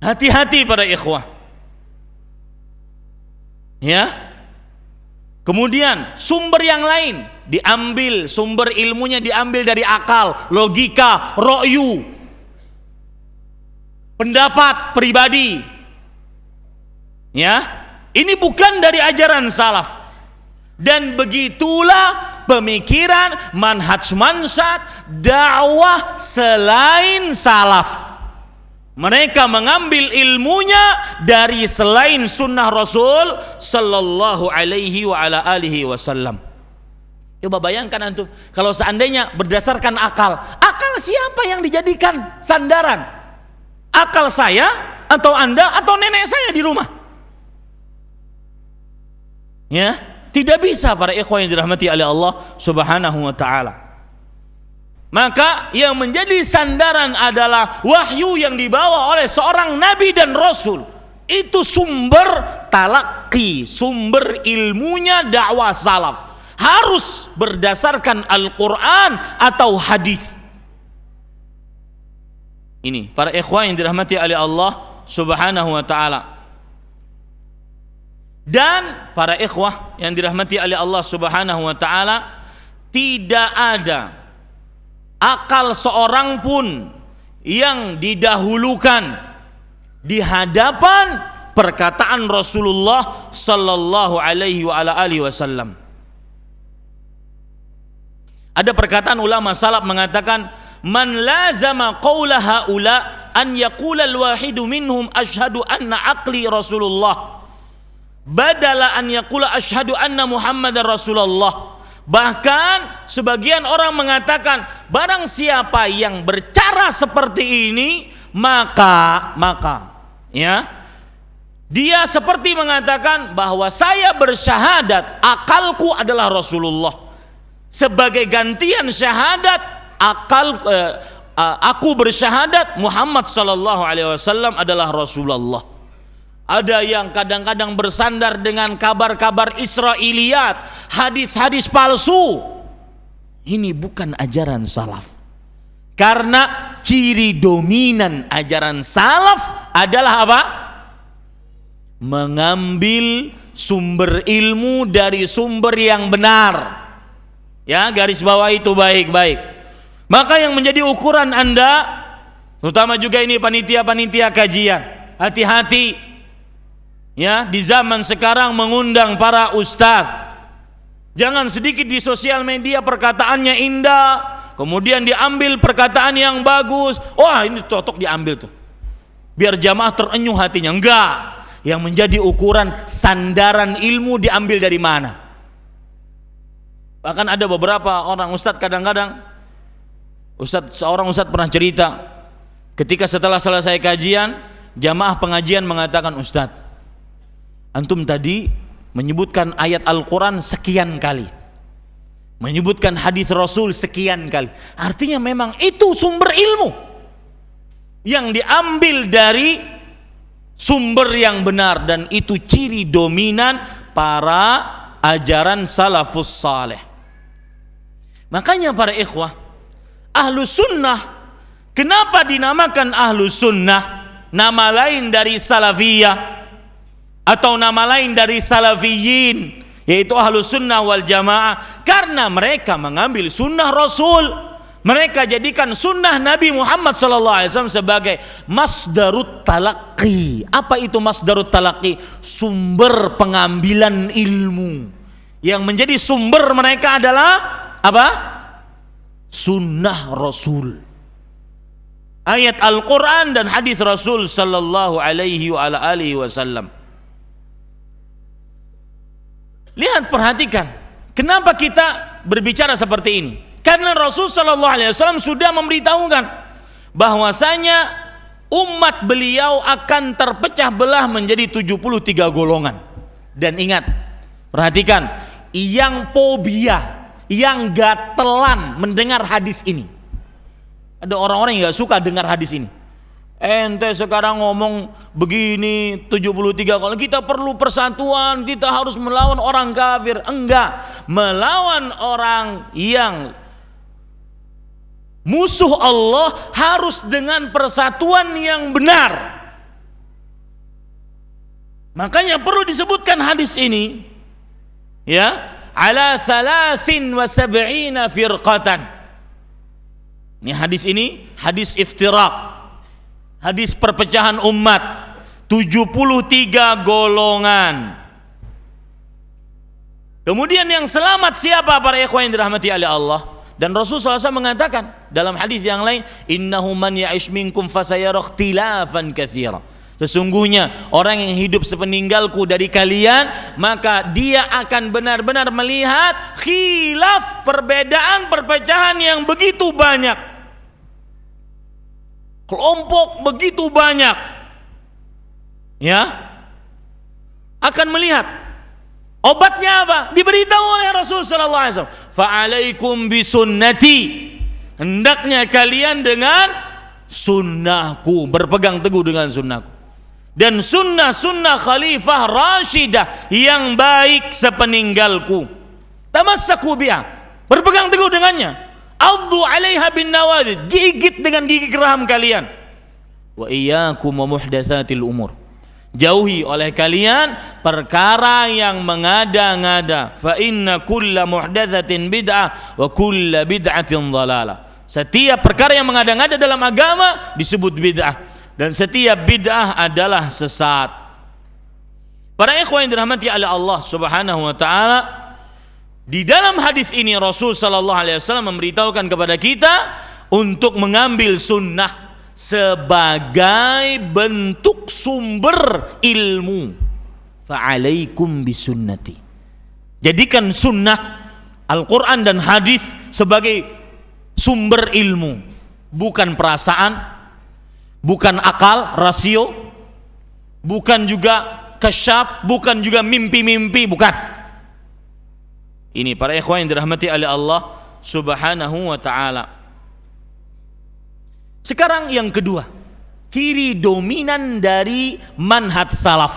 Hati-hati para ikhwah. Ya. Kemudian sumber yang lain diambil, sumber ilmunya diambil dari akal, logika, ro'yu, pendapat pribadi. Ya, ini bukan dari ajaran salaf. Dan begitulah pemikiran, manhaj mansat, dakwah selain salaf. Mereka mengambil ilmunya dari selain sunnah Rasul sallallahu alaihi wa ala alihi wasallam. Coba bayangkan antum, kalau seandainya berdasarkan akal, akal siapa yang dijadikan sandaran? Akal saya atau Anda atau nenek saya di rumah? Ya, tidak bisa para ikhwan yang dirahmati oleh Allah Subhanahu wa taala. Maka yang menjadi sandaran adalah wahyu yang dibawa oleh seorang nabi dan rasul. Itu sumber talaqi, sumber ilmunya dakwah salaf. Harus berdasarkan Al-Quran atau hadis. Ini para ikhwan yang dirahmati oleh Allah Subhanahu wa taala. Dan para ikhwah yang dirahmati oleh Allah Subhanahu wa taala, tidak ada akal seorang pun yang didahulukan di hadapan perkataan Rasulullah sallallahu alaihi wa ala alihi wasallam. Ada perkataan ulama salaf mengatakan, man lazama qaula haula an yaqula al-wahidu minhum asyhadu anna aqli Rasulullah badala an yaqula asyhadu anna Muhammadar Rasulullah. Bahkan sebagian orang mengatakan, barang siapa yang bercara seperti ini, maka ya, dia seperti mengatakan bahwa saya bersyahadat akalku adalah Rasulullah. Sebagai gantian syahadat aku bersyahadat Muhammad sallallahu alaihi wasallam adalah Rasulullah. Ada yang kadang-kadang bersandar dengan kabar-kabar Israiliyat, hadis-hadis palsu. Ini bukan ajaran salaf. Karena ciri dominan ajaran salaf adalah apa? Mengambil sumber ilmu dari sumber yang benar. Ya, garis bawah itu baik-baik. Maka yang menjadi ukuran Anda, terutama juga ini panitia-panitia kajian, hati-hati. Ya, di zaman sekarang mengundang para ustadz. Jangan sedikit di sosial media perkataannya indah, kemudian diambil perkataan yang bagus. Wah, ini cocok diambil tuh, biar jamaah terenyuh hatinya. Enggak. Yang menjadi ukuran sandaran ilmu diambil dari mana. Bahkan ada beberapa orang ustadz, kadang-kadang seorang ustadz pernah cerita, ketika setelah selesai kajian, jamaah pengajian mengatakan, ustadz, antum tadi menyebutkan ayat Al-Quran sekian kali, menyebutkan hadis Rasul sekian kali. Artinya memang itu sumber ilmu yang diambil dari sumber yang benar, dan itu ciri dominan para ajaran salafus saleh. Makanya para ikhwah, ahlu sunnah, kenapa dinamakan ahlu sunnah? Nama lain dari salafiyah. atau nama lain dari salafiyin, yaitu ahlus sunnah wal jamaah, karena mereka mengambil sunnah Rasul. Mereka jadikan sunnah Nabi Muhammad SAW sebagai masdarut talaqi. Apa itu masdarut talaqi? Sumber pengambilan ilmu. Yang menjadi sumber mereka adalah apa? Sunnah Rasul. Ayat Al-Quran dan hadis Rasul Sallallahu Alaihi Wasallam. Lihat, perhatikan, kenapa kita berbicara seperti ini? Karena Rasul Sallallahu Alaihi Wasallam sudah memberitahukan bahwasanya umat beliau akan terpecah belah menjadi 73 golongan. Dan ingat, perhatikan, yang fobia, yang gatelan mendengar hadis ini. Ada orang-orang yang gak suka dengar hadis ini. Ente sekarang ngomong begini 73, kalau kita perlu persatuan, kita harus melawan orang kafir. Enggak, melawan orang yang musuh Allah harus dengan persatuan yang benar. Makanya perlu disebutkan hadis ini, ya, ala 73 firqatan. Ini hadis ini hadis iftiraq, hadis perpecahan umat, 73 golongan. Kemudian yang selamat siapa para ikhwan yang dirahmati oleh Allah? Dan Rasulullah SAW mengatakan dalam hadis yang lain, innahu man ya'ish minkum fasayara ikhtilafan katsira. Sesungguhnya orang yang hidup sepeninggalku dari kalian, maka dia akan benar-benar melihat khilaf, perbedaan, perpecahan yang begitu banyak. Kelompok begitu banyak. Ya. Akan melihat. Obatnya apa? Diberitahu oleh Rasul sallallahu alaihi wasallam, "Fa'alaikum bisunnati." Hendaknya kalian dengan sunnahku, berpegang teguh dengan sunnahku. Dan sunnah-sunnah khalifah rasyidah yang baik sepeninggalku. Tamassaku biha, berpegang teguh dengannya. Addu 'alaiha bin nawadid, gigit dengan gigi geram kalian. Wa iyyakum wa muhdatsatil umur. Jauhi oleh kalian perkara yang mengada-ngada. Fa inna kulla muhdatsatin bid'ah wa kulla bid'atin dhalalah. Setiap perkara yang mengada-ngada dalam agama disebut bid'ah, dan setiap bid'ah adalah sesat. Para ikhwan yang dirahmati oleh Allah Subhanahu wa taala, di dalam hadis ini Rasul sallallahu alaihi wasallam memberitahukan kepada kita untuk mengambil sunnah sebagai bentuk sumber ilmu. Fa'alaikum bisunnati. Jadikan sunnah Al-Quran dan hadis sebagai sumber ilmu, bukan perasaan, bukan akal, rasio, bukan juga kasyaf, bukan juga mimpi-mimpi, bukan. Ini para ikhwan yang dirahmati oleh Allah Subhanahu wa ta'ala. Sekarang yang kedua, ciri dominan dari manhaj salaf,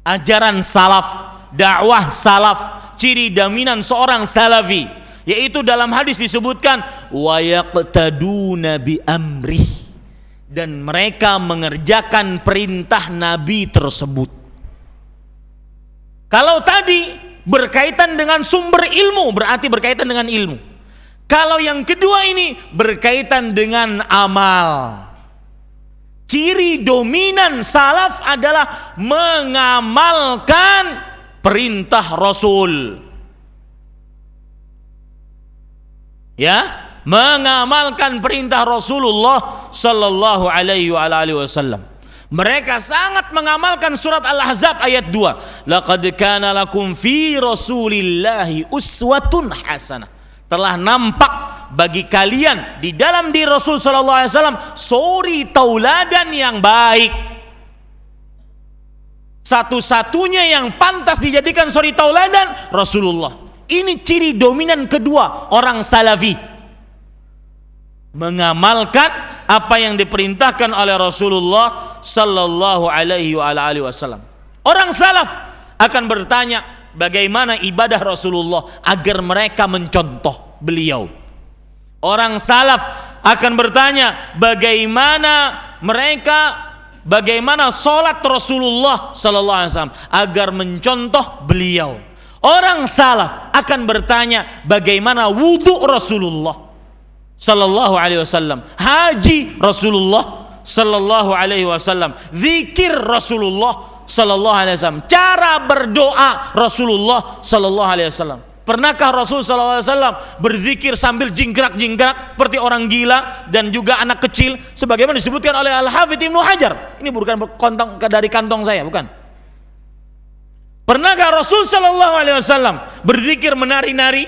ajaran salaf, dakwah salaf, ciri dominan seorang salafi, yaitu dalam hadis disebutkan wa yaqtaduna bi amrih, dan mereka mengerjakan perintah Nabi tersebut. Kalau tadi berkaitan dengan sumber ilmu, berarti berkaitan dengan ilmu. Kalau yang kedua ini berkaitan dengan amal. Ciri dominan salaf adalah mengamalkan perintah Rasul. Ya, mengamalkan perintah Rasulullah sallallahu alaihi wasallam. Mereka sangat mengamalkan surat Al-Ahzab ayat 2. Laqad kana lakum fi Rasulillahi uswatun hasanah. Telah nampak bagi kalian di dalam diri Rasul sallallahu alaihi wasallam suri tauladan yang baik. Satu-satunya yang pantas dijadikan suri tauladan Rasulullah. Ini ciri dominan kedua orang salafi. Mengamalkan apa yang diperintahkan oleh Rasulullah sallallahu alaihi wasallam. Orang salaf akan bertanya, bagaimana ibadah Rasulullah agar mereka mencontoh beliau. Orang salaf akan bertanya, bagaimana mereka bagaimana sholat Rasulullah sallallahu alaihi wasallam agar mencontoh beliau. Orang salaf akan bertanya bagaimana wudhu Rasulullah sallallahu alaihi wasallam, haji Rasulullah sallallahu alaihi wasallam, zikir Rasulullah sallallahu alaihi wasallam, cara berdoa Rasulullah sallallahu alaihi wasallam. Pernahkah Rasul sallallahu alaihi wasallam berzikir sambil jingkrak-jingkrak seperti orang gila dan juga anak kecil sebagaimana disebutkan oleh Al-Hafidz Ibnu Hajar? Ini bukan dari kantong saya, bukan. Pernahkah Rasul sallallahu alaihi wasallam berzikir menari-nari,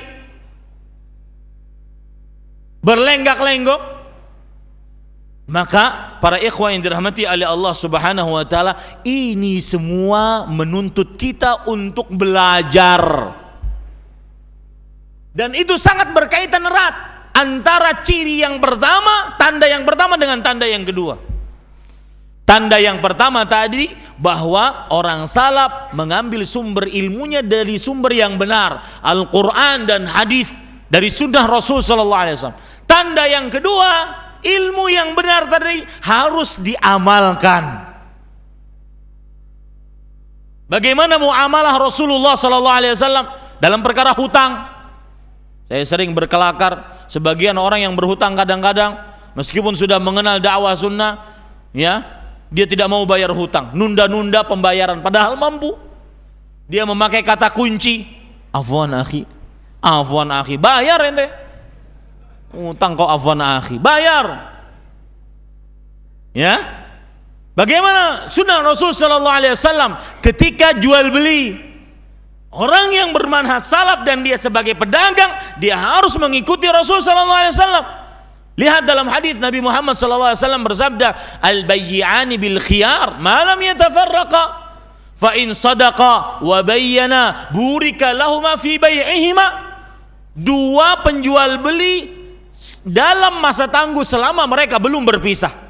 berlenggak-lenggok? Maka para ikhwan yang dirahmati oleh Allah Subhanahu wa taala, ini semua menuntut kita untuk belajar. Dan itu sangat berkaitan erat antara ciri yang pertama, tanda yang pertama dengan tanda yang kedua. Tanda yang pertama tadi bahwa orang salaf mengambil sumber ilmunya dari sumber yang benar, Al-Quran dan hadis dari sunnah Rasul sallallahu alaihi wasallam. Tanda yang kedua, ilmu yang benar tadi harus diamalkan. Bagaimana muamalah Rasulullah sallallahu alaihi wasallam dalam perkara hutang? Saya sering berkelakar, sebagian orang yang berhutang kadang-kadang meskipun sudah mengenal dakwah sunnah, ya, dia tidak mau bayar hutang, nunda-nunda pembayaran padahal mampu. Dia memakai kata kunci, afwan akhi, bayar ente. Hutang kau afwan akhi, bayar. Ya. Bagaimana sunnah Rasul sallallahu alaihi wasallam ketika jual beli? Orang yang bermanhaj salaf dan dia sebagai pedagang, dia harus mengikuti Rasul sallallahu alaihi wasallam. Lihat dalam hadis Nabi Muhammad sallallahu alaihi wasallam bersabda, "Al-bayyi'ani bil khiyar ma lam yatafarraqa, fa in sadaqa wa bayyana burika lahuma fi bai'ihima." Dua penjual beli dalam masa tangguh selama mereka belum berpisah.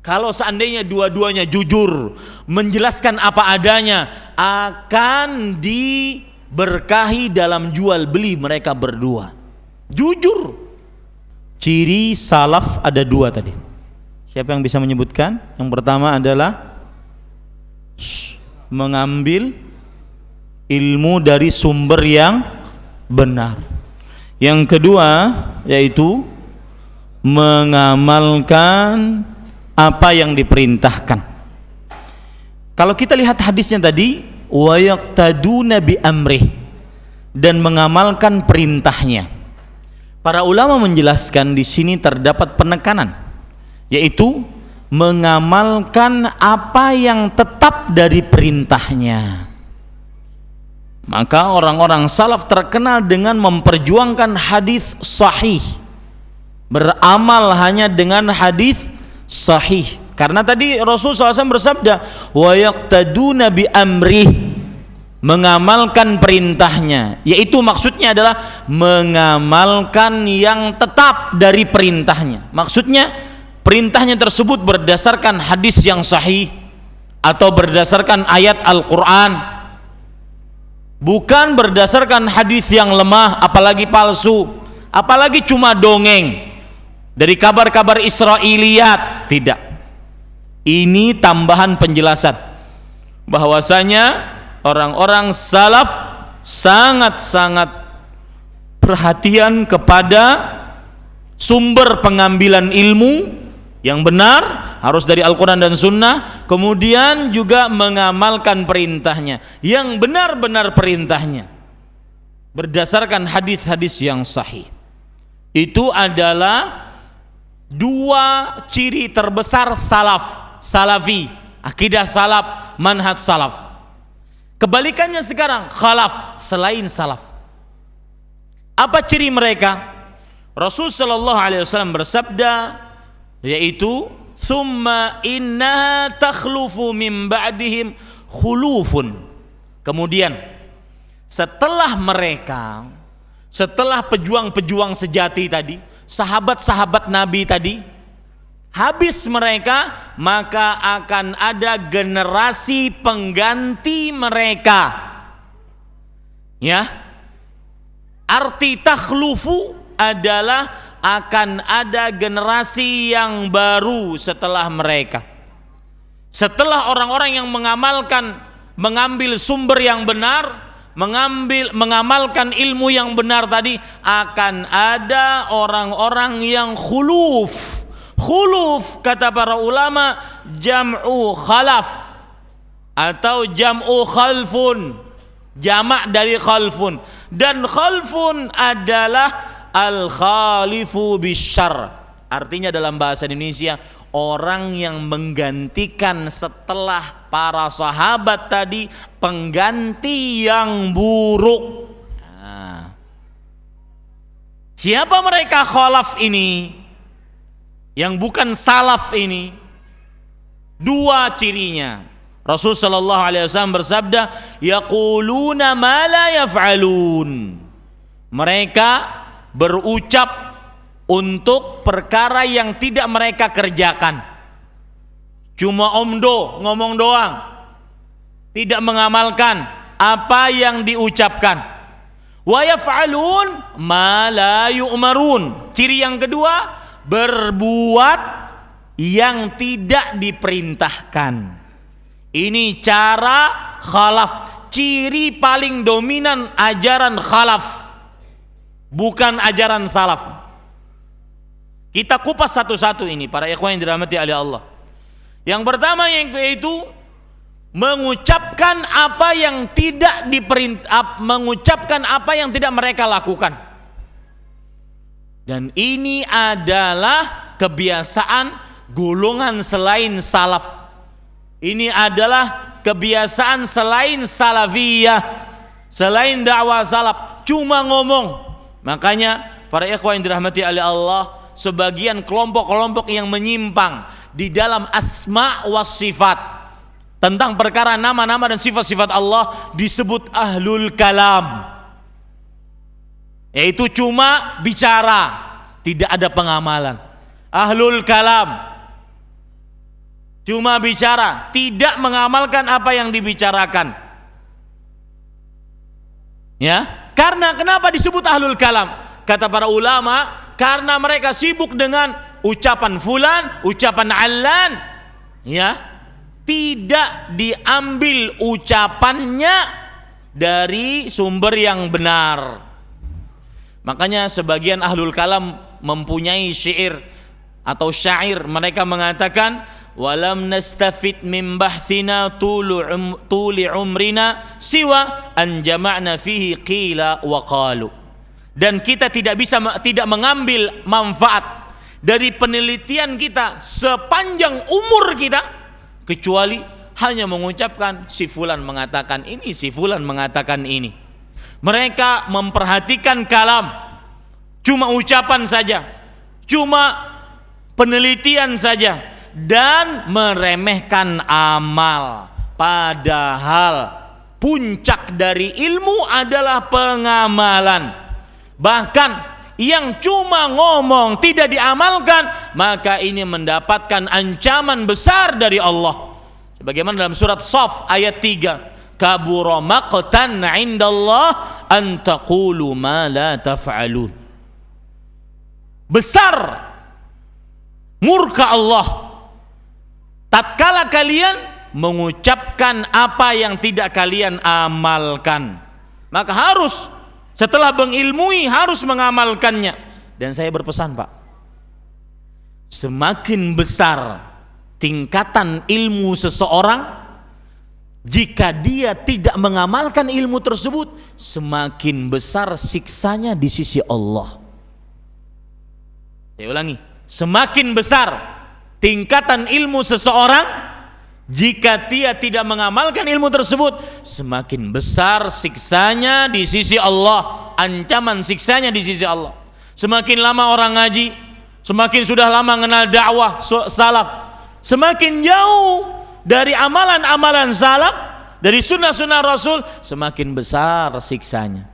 Kalau seandainya dua-duanya jujur, menjelaskan apa adanya, akan diberkahi dalam jual beli mereka berdua. Jujur. Ciri salaf ada dua tadi. Siapa yang bisa menyebutkan? Yang pertama adalah mengambil ilmu dari sumber yang benar. Yang kedua yaitu mengamalkan apa yang diperintahkan. Kalau kita lihat hadisnya tadi, wa yaqtaduna bi amrih, dan mengamalkan perintahnya. Para ulama menjelaskan di sini terdapat penekanan, yaitu mengamalkan apa yang tetap dari perintahnya. Maka orang-orang salaf terkenal dengan memperjuangkan hadis sahih, beramal hanya dengan hadis sahih. Karena tadi Rasulullah SAW bersabda, wa yaqtaduna bi amrih, mengamalkan perintahnya, yaitu maksudnya adalah mengamalkan yang tetap dari perintahnya. Maksudnya perintahnya tersebut berdasarkan hadis yang sahih atau berdasarkan ayat Al-Quran, bukan berdasarkan hadis yang lemah, apalagi palsu, apalagi cuma dongeng dari kabar-kabar Israiliyat. Tidak. Ini tambahan penjelasan bahwasanya orang-orang salaf sangat-sangat perhatian kepada sumber pengambilan ilmu yang benar, harus dari Al-Quran dan Sunnah, kemudian juga mengamalkan perintahnya yang benar-benar perintahnya berdasarkan hadis-hadis yang sahih. Itu adalah dua ciri terbesar salaf, salafi, akidah salaf, manhaj salaf. Kebalikannya sekarang, khalaf, selain salaf. Apa ciri mereka? Rasul sallallahu alaihi wasallam bersabda, yaitu thumma inna takhlufu min ba'dihim khulufun. Kemudian setelah mereka, setelah pejuang-pejuang sejati tadi, sahabat-sahabat Nabi tadi habis mereka, maka akan ada generasi pengganti mereka. Ya. Arti takhlufu adalah akan ada generasi yang baru setelah mereka. Setelah orang-orang yang mengambil sumber yang benar, mengamalkan ilmu yang benar tadi, akan ada orang-orang yang khuluf. Khuluf kata para ulama jam'u khalaf atau jam'u khalfun, jamak dari khalfun. Dan khalfun adalah al-khalifu bisyarr. Artinya dalam bahasa Indonesia, orang yang menggantikan setelah para sahabat tadi, pengganti yang buruk. Nah, siapa mereka khalaf ini? Yang bukan salaf ini? Dua cirinya. Rasul sallallahu alaihi wasallam bersabda, yaquluna ma la yaf'alun. Mereka berucap untuk perkara yang tidak mereka kerjakan. Cuma omdo, ngomong doang, tidak mengamalkan apa yang diucapkan. Wa yaf'alun ma la yu'marun. Ciri yang kedua, berbuat yang tidak diperintahkan. Ini cara khalaf, ciri paling dominan ajaran khalaf, bukan ajaran salaf. Kita kupas satu-satu ini para ikhwan yang dirahmati oleh Allah. Yang pertama yaitu mengucapkan apa yang tidak mengucapkan apa yang tidak mereka lakukan. Dan ini adalah kebiasaan golongan selain salaf. Ini adalah kebiasaan selain salafiyah, selain dakwah salaf, cuma ngomong. Makanya para ikhwan yang dirahmati oleh Allah, sebagian kelompok-kelompok yang menyimpang di dalam asma was sifat, tentang perkara nama-nama dan sifat-sifat Allah, disebut ahlul kalam, yaitu cuma bicara, tidak ada pengamalan. Ahlul kalam cuma bicara, tidak mengamalkan apa yang dibicarakan. Ya, karena kenapa disebut ahlul kalam? Kata para ulama, karena mereka sibuk dengan ucapan fulan, ucapan allan, ya, tidak diambil ucapannya dari sumber yang benar. Makanya sebagian ahlul kalam mempunyai syair atau syair, mereka mengatakan, walam nastafid min bahthina tuli umrina siwa an jama'na fihi qila wa qalu. Dan kita tidak mengambil manfaat dari penelitian kita sepanjang umur kita, kecuali hanya mengucapkan si fulan mengatakan ini, si fulan mengatakan ini. Mereka memperhatikan kalam, cuma ucapan saja, cuma penelitian saja, dan meremehkan amal. Padahal puncak dari ilmu adalah pengamalan. Bahkan yang cuma ngomong tidak diamalkan, maka ini mendapatkan ancaman besar dari Allah. Sebagaimana dalam surat Shaf ayat 3, kabura maqtan 'indallah an taqulu ma la taf'alun. Besar murka Allah tatkala kalian mengucapkan apa yang tidak kalian amalkan. Maka harus, setelah mengilmui, harus mengamalkannya. Dan saya berpesan, Pak, semakin besar tingkatan ilmu seseorang, jika dia tidak mengamalkan ilmu tersebut, semakin besar siksanya di sisi Allah. Saya ulangi, semakin besar tingkatan ilmu seseorang, jika dia tidak mengamalkan ilmu tersebut, semakin besar siksanya di sisi Allah, ancaman siksanya di sisi Allah. Semakin lama orang ngaji, semakin sudah lama mengenal dakwah salaf, semakin jauh dari amalan-amalan salaf, dari sunnah-sunnah Rasul, semakin besar siksanya.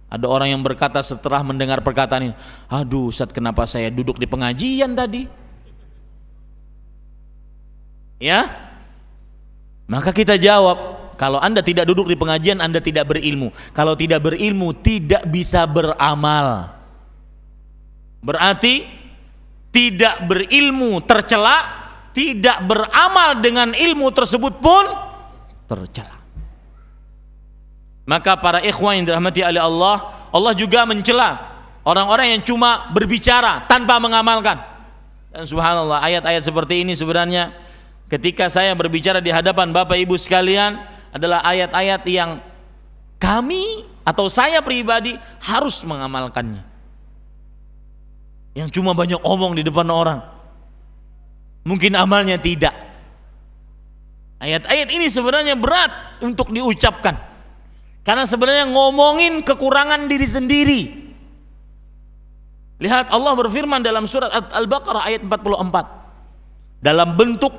Ada orang yang berkata setelah mendengar perkataan ini, aduh Ustaz, kenapa saya duduk di pengajian tadi? Ya, maka kita jawab, kalau Anda tidak duduk di pengajian, Anda tidak berilmu. Kalau tidak berilmu, tidak bisa beramal. Berarti tidak berilmu tercela, tidak beramal dengan ilmu tersebut pun tercela. Maka para ikhwan yang dirahmati oleh Allah, Allah juga mencela orang-orang yang cuma berbicara tanpa mengamalkan. Dan subhanallah, ayat-ayat seperti ini sebenarnya ketika saya berbicara di hadapan Bapak Ibu sekalian adalah ayat-ayat yang kami atau saya pribadi harus mengamalkannya. Yang cuma banyak omong di depan orang, mungkin amalnya tidak. Ayat-ayat ini sebenarnya berat untuk diucapkan, karena sebenarnya ngomongin kekurangan diri sendiri. Lihat, Allah berfirman dalam surat Al-Baqarah ayat 44. Dalam bentuk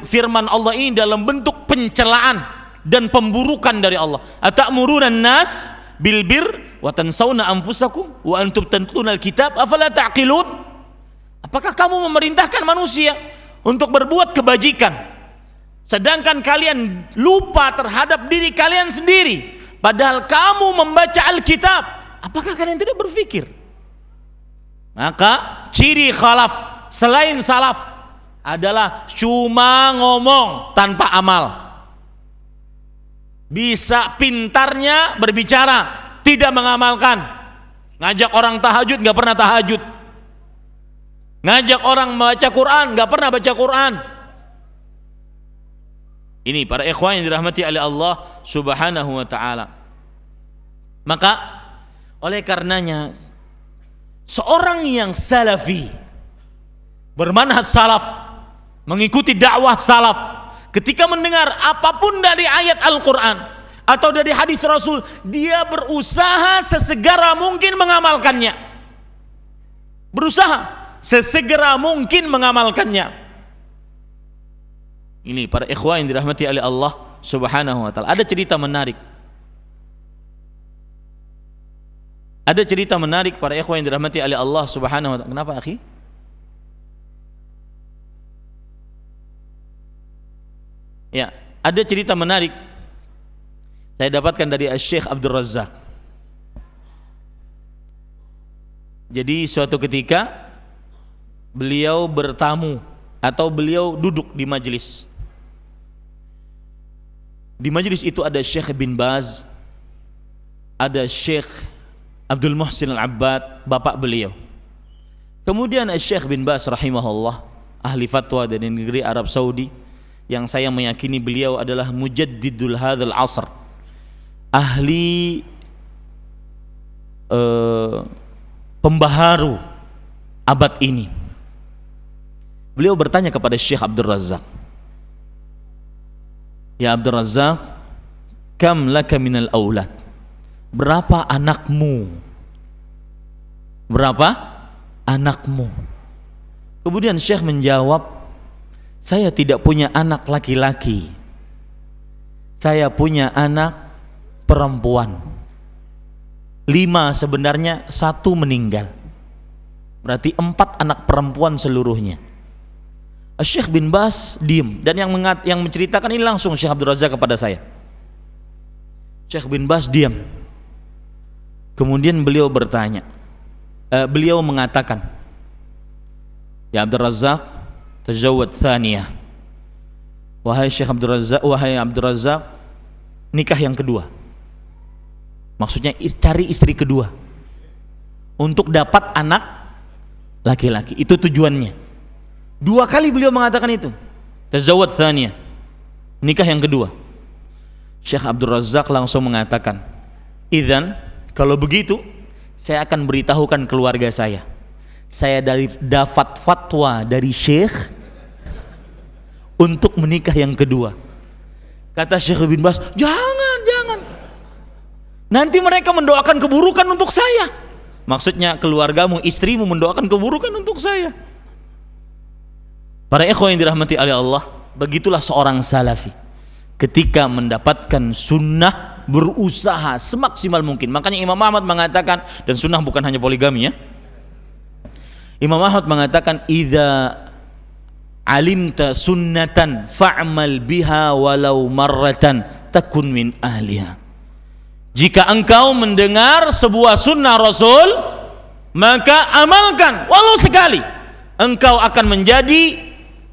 firman Allah ini dalam bentuk pencelaan dan pemburukan dari Allah. Atamuruna nas bil bir wa tansawna anfusakum wa antum tatluna al-kitab afala ta'qilun? Apakah kamu memerintahkan manusia untuk berbuat kebajikan sedangkan kalian lupa terhadap diri kalian sendiri, padahal kamu membaca Alkitab? Apakah kalian tidak berpikir? Maka ciri khalaf selain salaf adalah cuma ngomong tanpa amal. Bisa pintarnya berbicara, tidak mengamalkan. Ngajak orang tahajud, gak pernah tahajud. Ngajak orang membaca Quran, gak pernah baca Quran. Ini para ikhwan yang dirahmati oleh Allah subhanahu wa ta'ala. Maka oleh karenanya seorang yang salafi, bermanhaj salaf, mengikuti dakwah salaf, ketika mendengar apapun dari ayat Al-Quran atau dari hadis Rasul, dia berusaha sesegera mungkin mengamalkannya. Berusaha sesegera mungkin mengamalkannya. Ini para ikhwan yang dirahmati oleh Allah subhanahu wa ta'ala. Ada cerita menarik. Ada cerita menarik para ikhwan yang dirahmati oleh Allah subhanahu wa ta'ala. Kenapa akhi? Ya, ada cerita menarik saya dapatkan dari Syekh Abdul Razak. Jadi suatu ketika beliau bertamu atau beliau duduk di majelis. Di majelis itu ada Syekh bin Baz, ada Syekh Abdul Muhsin Al-Abbad, bapak beliau. Kemudian Syekh bin Baz rahimahullah, ahli fatwa dari negeri Arab Saudi, yang saya meyakini beliau adalah mujaddidul hadzal asr, ahli pembaharu abad ini. Beliau bertanya kepada Syekh Abdul Razak, "Ya Abdul Razak, kam laka minal aulad?" Berapa anakmu? Berapa anakmu? Kemudian Syekh menjawab, "Saya tidak punya anak laki-laki. Saya punya anak perempuan. 5 sebenarnya, 1 meninggal. Berarti 4 anak perempuan seluruhnya." Syekh bin Baz diem, dan yang menceritakan ini langsung Syekh Abdul Razak kepada saya. Syekh bin Baz diam. Kemudian beliau bertanya, beliau mengatakan, "Ya Abdul Razak, tazawwad thaniyah." Wahai Syekh Abdul Razak, wahai Abdul Razak, nikah yang kedua. Maksudnya cari istri kedua untuk dapat anak laki-laki. Itu tujuannya. 2 kali beliau mengatakan itu. Tazawwad thaniyah, nikah yang kedua. Syekh Abdul Razak langsung mengatakan, "Idzan, kalau begitu saya akan beritahukan keluarga saya. Saya dapat fatwa dari Syekh untuk menikah yang kedua." Kata Syekh bin Baz, jangan. Nanti mereka mendoakan keburukan untuk saya. Maksudnya keluargamu, istrimu mendoakan keburukan untuk saya. Para ikhwan yang dirahmati oleh Allah, begitulah seorang salafi ketika mendapatkan sunnah berusaha semaksimal mungkin. Makanya Imam Ahmad mengatakan, dan sunnah bukan hanya poligami ya. Imam Ahmad mengatakan, "Idza alimta sunnatan fa'mal biha walau marratan takun min ahliha." Jika engkau mendengar sebuah sunnah Rasul, maka amalkan walau sekali. Engkau akan menjadi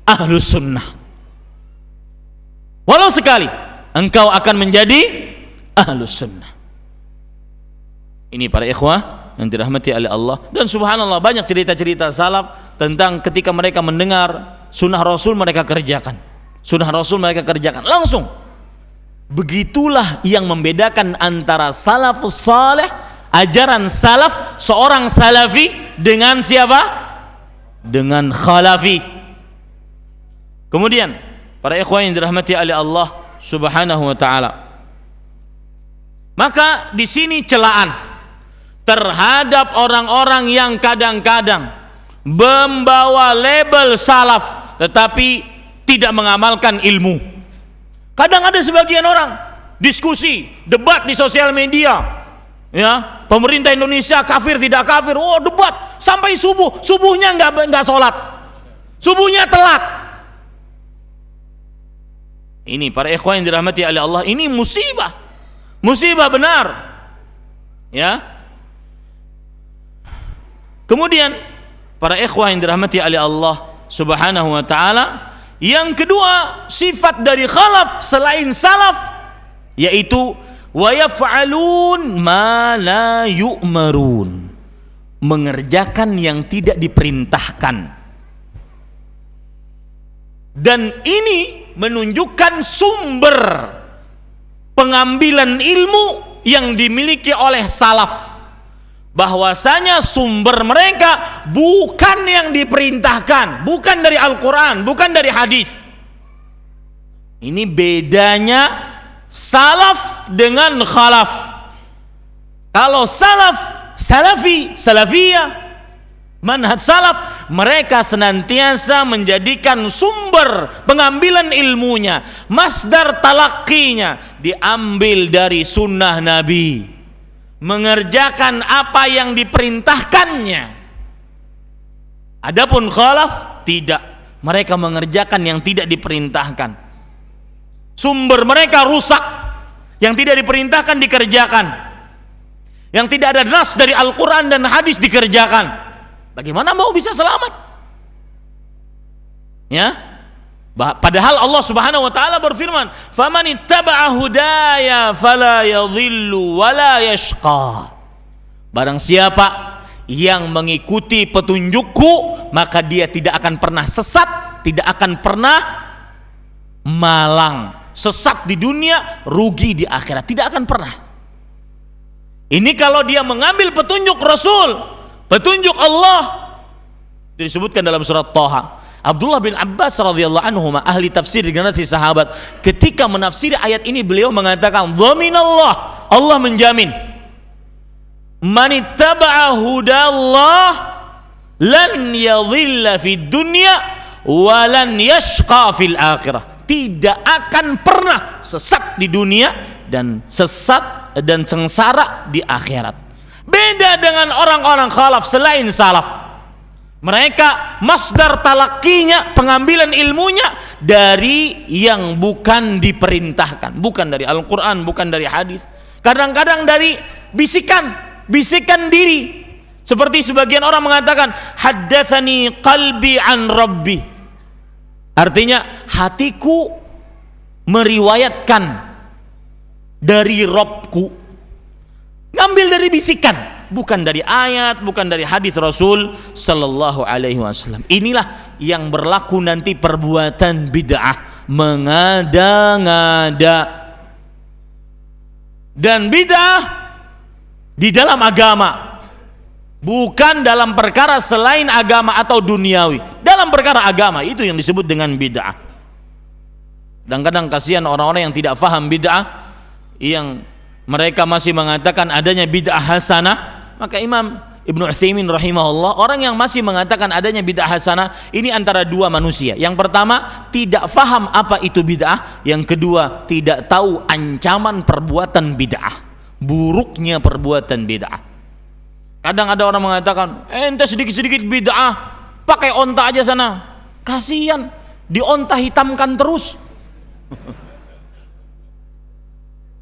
ahlus sunnah. Walau sekali engkau akan menjadi ahlus sunnah. Ini para ikhwah yang dirahmati oleh Allah. Dan subhanallah, banyak cerita-cerita salaf tentang ketika mereka mendengar sunnah Rasul mereka kerjakan. Sunnah Rasul mereka kerjakan langsung. Begitulah yang membedakan antara salafus saleh, ajaran salaf, seorang salafi dengan siapa? Dengan khalafi. Kemudian para ikhwan yang dirahmati oleh Allah Subhanahu wa taala, maka di sini celaan terhadap orang-orang yang kadang-kadang membawa label salaf tetapi tidak mengamalkan ilmu. Kadang ada sebagian orang diskusi, debat di sosial media, ya, pemerintah Indonesia kafir tidak kafir, oh debat sampai subuhnya nggak sholat, subuhnya telat. Ini para ikhwan yang dirahmati oleh Allah, ini musibah benar, ya. Kemudian para ikhwan yang dirahmati oleh Allah Subhanahu wa taala, yang kedua sifat dari khalaf selain salaf yaitu wa yaf'alun ma la yu'marun, mengerjakan yang tidak diperintahkan. Dan ini menunjukkan sumber pengambilan ilmu yang dimiliki oleh salaf, bahwasanya sumber mereka bukan yang diperintahkan, bukan dari Al-Quran, bukan dari hadis. Ini bedanya salaf dengan khalaf. Kalau salafiyah, manhaj salaf, mereka senantiasa menjadikan sumber pengambilan ilmunya, masdar talaqqinya diambil dari sunnah Nabi, mengerjakan apa yang diperintahkannya. Adapun khalaf tidak, mereka mengerjakan yang tidak diperintahkan. Sumber mereka rusak, yang tidak diperintahkan dikerjakan, yang tidak ada nas dari Al-Quran dan hadis dikerjakan. Bagaimana mau bisa selamat? Ya, padahal Allah Subhanahu wa taala berfirman, "Faman ittaba'a hudaya fala yadhillu wala yashqa." Barang siapa yang mengikuti petunjukku, maka dia tidak akan pernah sesat, tidak akan pernah malang. Sesat di dunia, rugi di akhirat, tidak akan pernah. Ini kalau dia mengambil petunjuk Rasul, petunjuk Allah. Disebutkan dalam surat Thaha, Abdullah bin Abbas radhiyallahu anhu, ahli tafsir di generasi sahabat, ketika menafsiri ayat ini beliau mengatakan, "Dhaminallah," Allah menjamin, "Man ittaba'a hudallah lan yadhilla fid dunya wa lan yashqa fil akhirah." Tidak akan pernah sesat di dunia dan sesat dan sengsara di akhirat. Beda dengan orang-orang khalaf selain salaf. Mereka masdar talaqqinya, pengambilan ilmunya dari yang bukan diperintahkan, bukan dari Al-Quran, bukan dari hadis. Kadang-kadang dari bisikan diri. Seperti sebagian orang mengatakan, haddatsani qalbi an rabbi. Artinya hatiku meriwayatkan dari Robku. Ngambil dari bisikan, bukan dari ayat, bukan dari hadis Rasul sallallahu alaihi wasallam. Inilah yang berlaku nanti perbuatan bid'ah, mengada-ngada. Dan bid'ah di dalam agama, bukan dalam perkara selain agama atau duniawi. Dalam perkara agama itu yang disebut dengan bid'ah. Kadang-kadang kasihan orang-orang yang tidak faham bid'ah, yang mereka masih mengatakan adanya bid'ah hasanah. Maka Imam Ibnu Utsaimin rahimahullah, orang yang masih mengatakan adanya bid'ah hasanah, ini antara dua manusia. Yang pertama, tidak faham apa itu bid'ah. Yang kedua, tidak tahu ancaman perbuatan bid'ah, buruknya perbuatan bid'ah. Kadang ada orang mengatakan, ente sedikit-sedikit bid'ah, pakai onta aja sana. Kasihan, di onta hitamkan terus.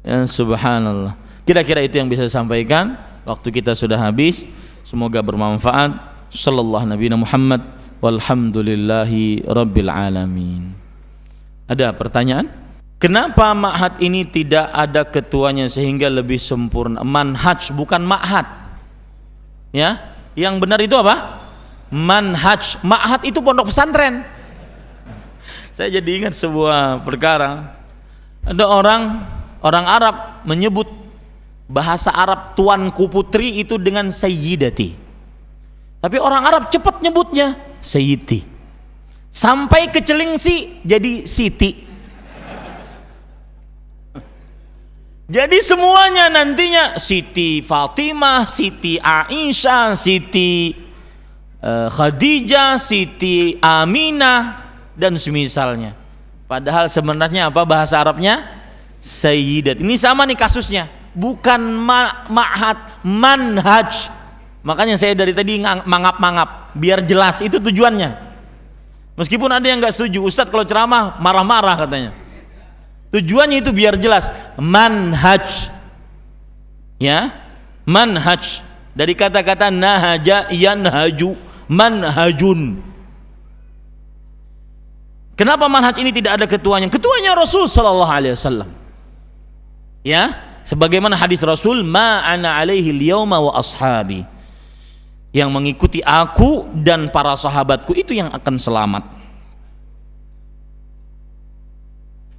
Ya subhanallah. Kira-kira itu yang bisa saya sampaikan. Waktu kita sudah habis. Semoga bermanfaat. Sallallahu Nabi Muhammad walhamdulillahi rabbil alamin. Ada pertanyaan? Kenapa ma'had ini tidak ada ketuanya sehingga lebih sempurna? Manhaj bukan ma'had. Ya, yang benar itu apa? Manhaj. Ma'had itu pondok pesantren. Saya jadi ingat sebuah perkara. Ada orang Arab menyebut bahasa Arab tuanku putri itu dengan sayyidati. Tapi orang Arab cepat nyebutnya sayyidi. Sampai ke Celengsi jadi siti. Jadi semuanya nantinya Siti Fatimah, Siti Aisyah, Siti Khadijah, Siti Aminah dan semisalnya. Padahal sebenarnya apa bahasa Arabnya? Sayyidat. Ini sama nih kasusnya. Bukan ma'had, manhaj. Makanya saya dari tadi mangap-mangap biar jelas, itu tujuannya. Meskipun ada yang nggak setuju, Ustadz kalau ceramah marah-marah katanya. Tujuannya itu biar jelas, manhaj. Ya, manhaj dari kata-kata nahaja yanhaju, manhajun. Kenapa manhaj ini tidak ada ketuanya? Ketuanya Rasul sallallahu alaihi wasallam. Ya, sebagaimana hadis Rasul, ma ana alaihi al-yauma wa ashabi. Yang mengikuti aku dan para sahabatku itu yang akan selamat.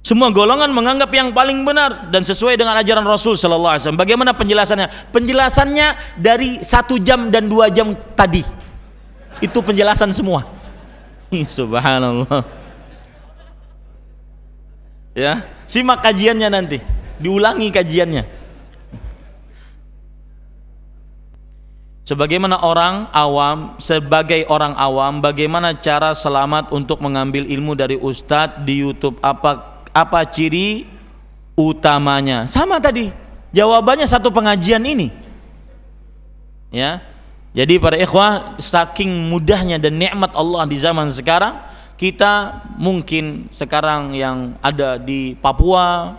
Semua golongan menganggap yang paling benar dan sesuai dengan ajaran Rasul sallallahu alaihi wasallam. Bagaimana penjelasannya? Penjelasannya dari 1 jam dan 2 jam tadi. Itu penjelasan semua. Subhanallah. Ya, simak kajiannya nanti. Diulangi kajiannya. Sebagaimana orang awam, sebagai orang awam, bagaimana cara selamat untuk mengambil ilmu dari ustadz di YouTube? Apa ciri utamanya? Sama tadi, jawabannya satu pengajian ini. Ya. Jadi para ikhwah, saking mudahnya dan nikmat Allah di zaman sekarang, kita mungkin sekarang yang ada di Papua,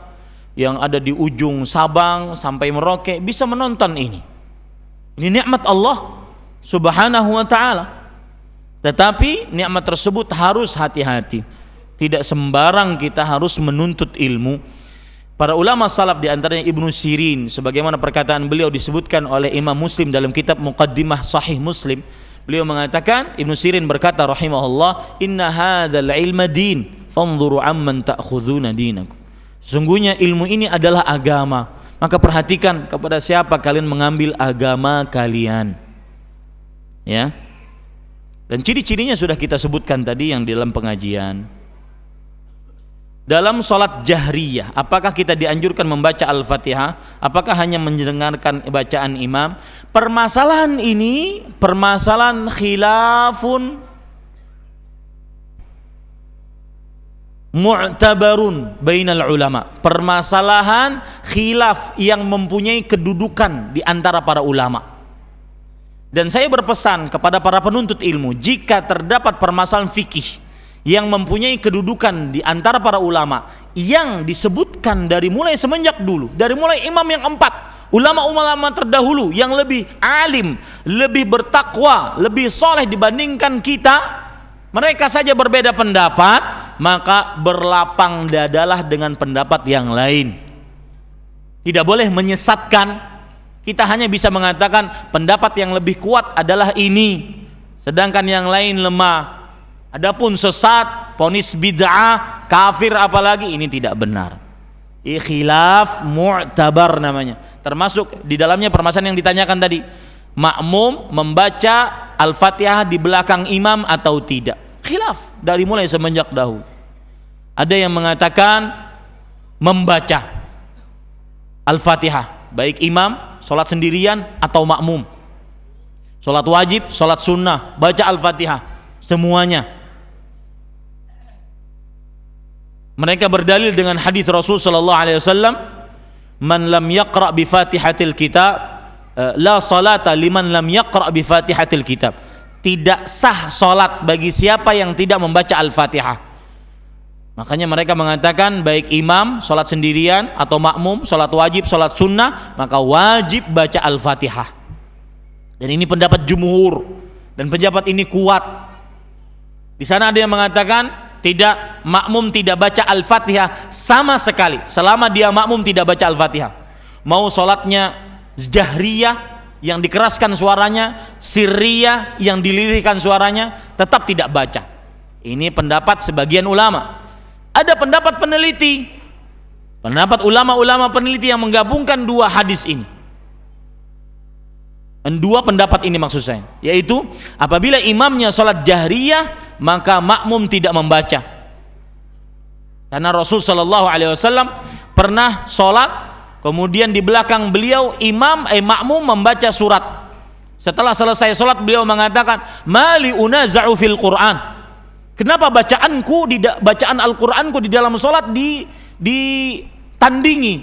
yang ada di ujung Sabang sampai Merauke bisa menonton ini. Ini nikmat Allah Subhanahu wa ta'ala. Tetapi nikmat tersebut harus hati-hati. Tidak sembarang kita harus menuntut ilmu. Para ulama salaf di antaranya Ibnu Sirin, sebagaimana perkataan beliau disebutkan oleh Imam Muslim dalam kitab Muqaddimah Sahih Muslim. Beliau mengatakan, Ibnu Sirin berkata rahimahullah, "Inna hadzal ilma din, fanzuru amman ta'khuduna dinakum." Sesungguhnya ilmu ini adalah agama, maka perhatikan kepada siapa kalian mengambil agama kalian. Ya. Dan ciri-cirinya sudah kita sebutkan tadi yang di dalam pengajian. Dalam sholat jahriyah, apakah kita dianjurkan membaca Al-Fatihah? Apakah hanya mendengarkan bacaan imam? Permasalahan ini permasalahan khilafun mu'tabarun bainal ulama. Permasalahan khilaf yang mempunyai kedudukan di antara para ulama. Dan saya berpesan kepada para penuntut ilmu, jika terdapat permasalahan fikih yang mempunyai kedudukan di antara para ulama yang disebutkan dari mulai semenjak dulu, dari mulai imam yang 4, ulama-ulama terdahulu yang lebih alim, lebih bertakwa, lebih soleh dibandingkan kita, mereka saja berbeda pendapat, maka berlapang dadalah dengan pendapat yang lain. Tidak boleh menyesatkan. Kita hanya bisa mengatakan pendapat yang lebih kuat adalah ini, sedangkan yang lain lemah. Adapun sesat, vonis bid'ah, kafir apalagi, ini tidak benar. Khilaf mu'tabar namanya. Termasuk di dalamnya permasalahan yang ditanyakan tadi. Makmum membaca Al-Fatihah di belakang imam atau tidak. Khilaf dari mulai semenjak dahulu. Ada yang mengatakan membaca Al-Fatihah, baik imam, sholat sendirian atau makmum. Sholat wajib, sholat sunnah, baca Al-Fatihah semuanya. Mereka berdalil dengan hadis Rasul sallallahu alaihi wasallam, "Man lam yaqra bi Fatihatil kitab, la salata liman lam yaqra bi Fatihatil kitab." Tidak sah salat bagi siapa yang tidak membaca Al-Fatihah. Makanya mereka mengatakan baik imam salat sendirian atau makmum, salat wajib, salat sunnah, maka wajib baca Al-Fatihah. Dan ini pendapat jumhur, dan pendapat ini kuat. Di sana ada yang mengatakan tidak, makmum tidak baca Al-Fatihah sama sekali selama dia makmum tidak baca Al-Fatihah. Mau sholatnya jahriyah yang dikeraskan suaranya, sirriyah yang dilirihkan suaranya, tetap tidak baca. Ini pendapat sebagian ulama. Ada pendapat peneliti, pendapat ulama-ulama peneliti yang menggabungkan dua hadis ini. Dua pendapat ini maksud saya, yaitu apabila imamnya sholat jahriyah maka makmum tidak membaca. Karena Rasul sallallahu alaihi wasallam pernah sholat, kemudian di belakang beliau makmum membaca surat. Setelah selesai sholat beliau mengatakan, "Mali unaza'u fil Qur'an." Kenapa bacaan Al-Qur'anku di dalam sholat ditandingi?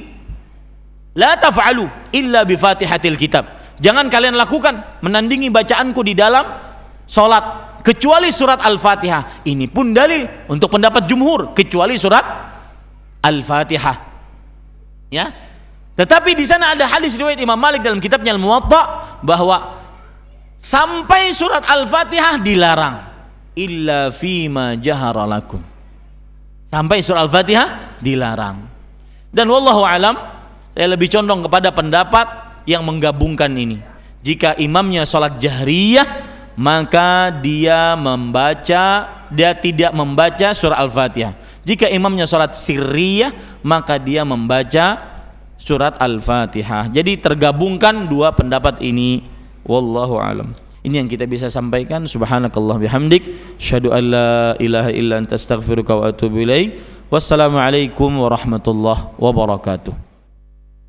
La taf'alu illa bi Fatihatil Kitab. Jangan kalian lakukan menandingi bacaanku di dalam sholat kecuali surat Al-Fatihah. Ini pun dalil untuk pendapat jumhur, kecuali surat Al-Fatihah. Ya. Tetapi di sana ada hadis riwayat Imam Malik dalam kitabnya Al-Muwatta bahwa sampai surat Al-Fatihah dilarang, illa fima jahara lakum. Sampai surat Al-Fatihah dilarang. Dan wallahu alam, saya lebih condong kepada pendapat yang menggabungkan ini. Jika imamnya salat jahriyah, maka dia tidak membaca surah Al-Fatihah. Jika imamnya salat sirriyah, maka dia membaca surat Al-Fatihah. Jadi tergabungkan dua pendapat ini, wallahu alam. Ini yang kita bisa sampaikan. Subhanakallah bihamdik, asyhadu an la ilaha illa anta astaghfiruka wa atubu ilaik. Wassalamualaikum warahmatullahi wabarakatuh.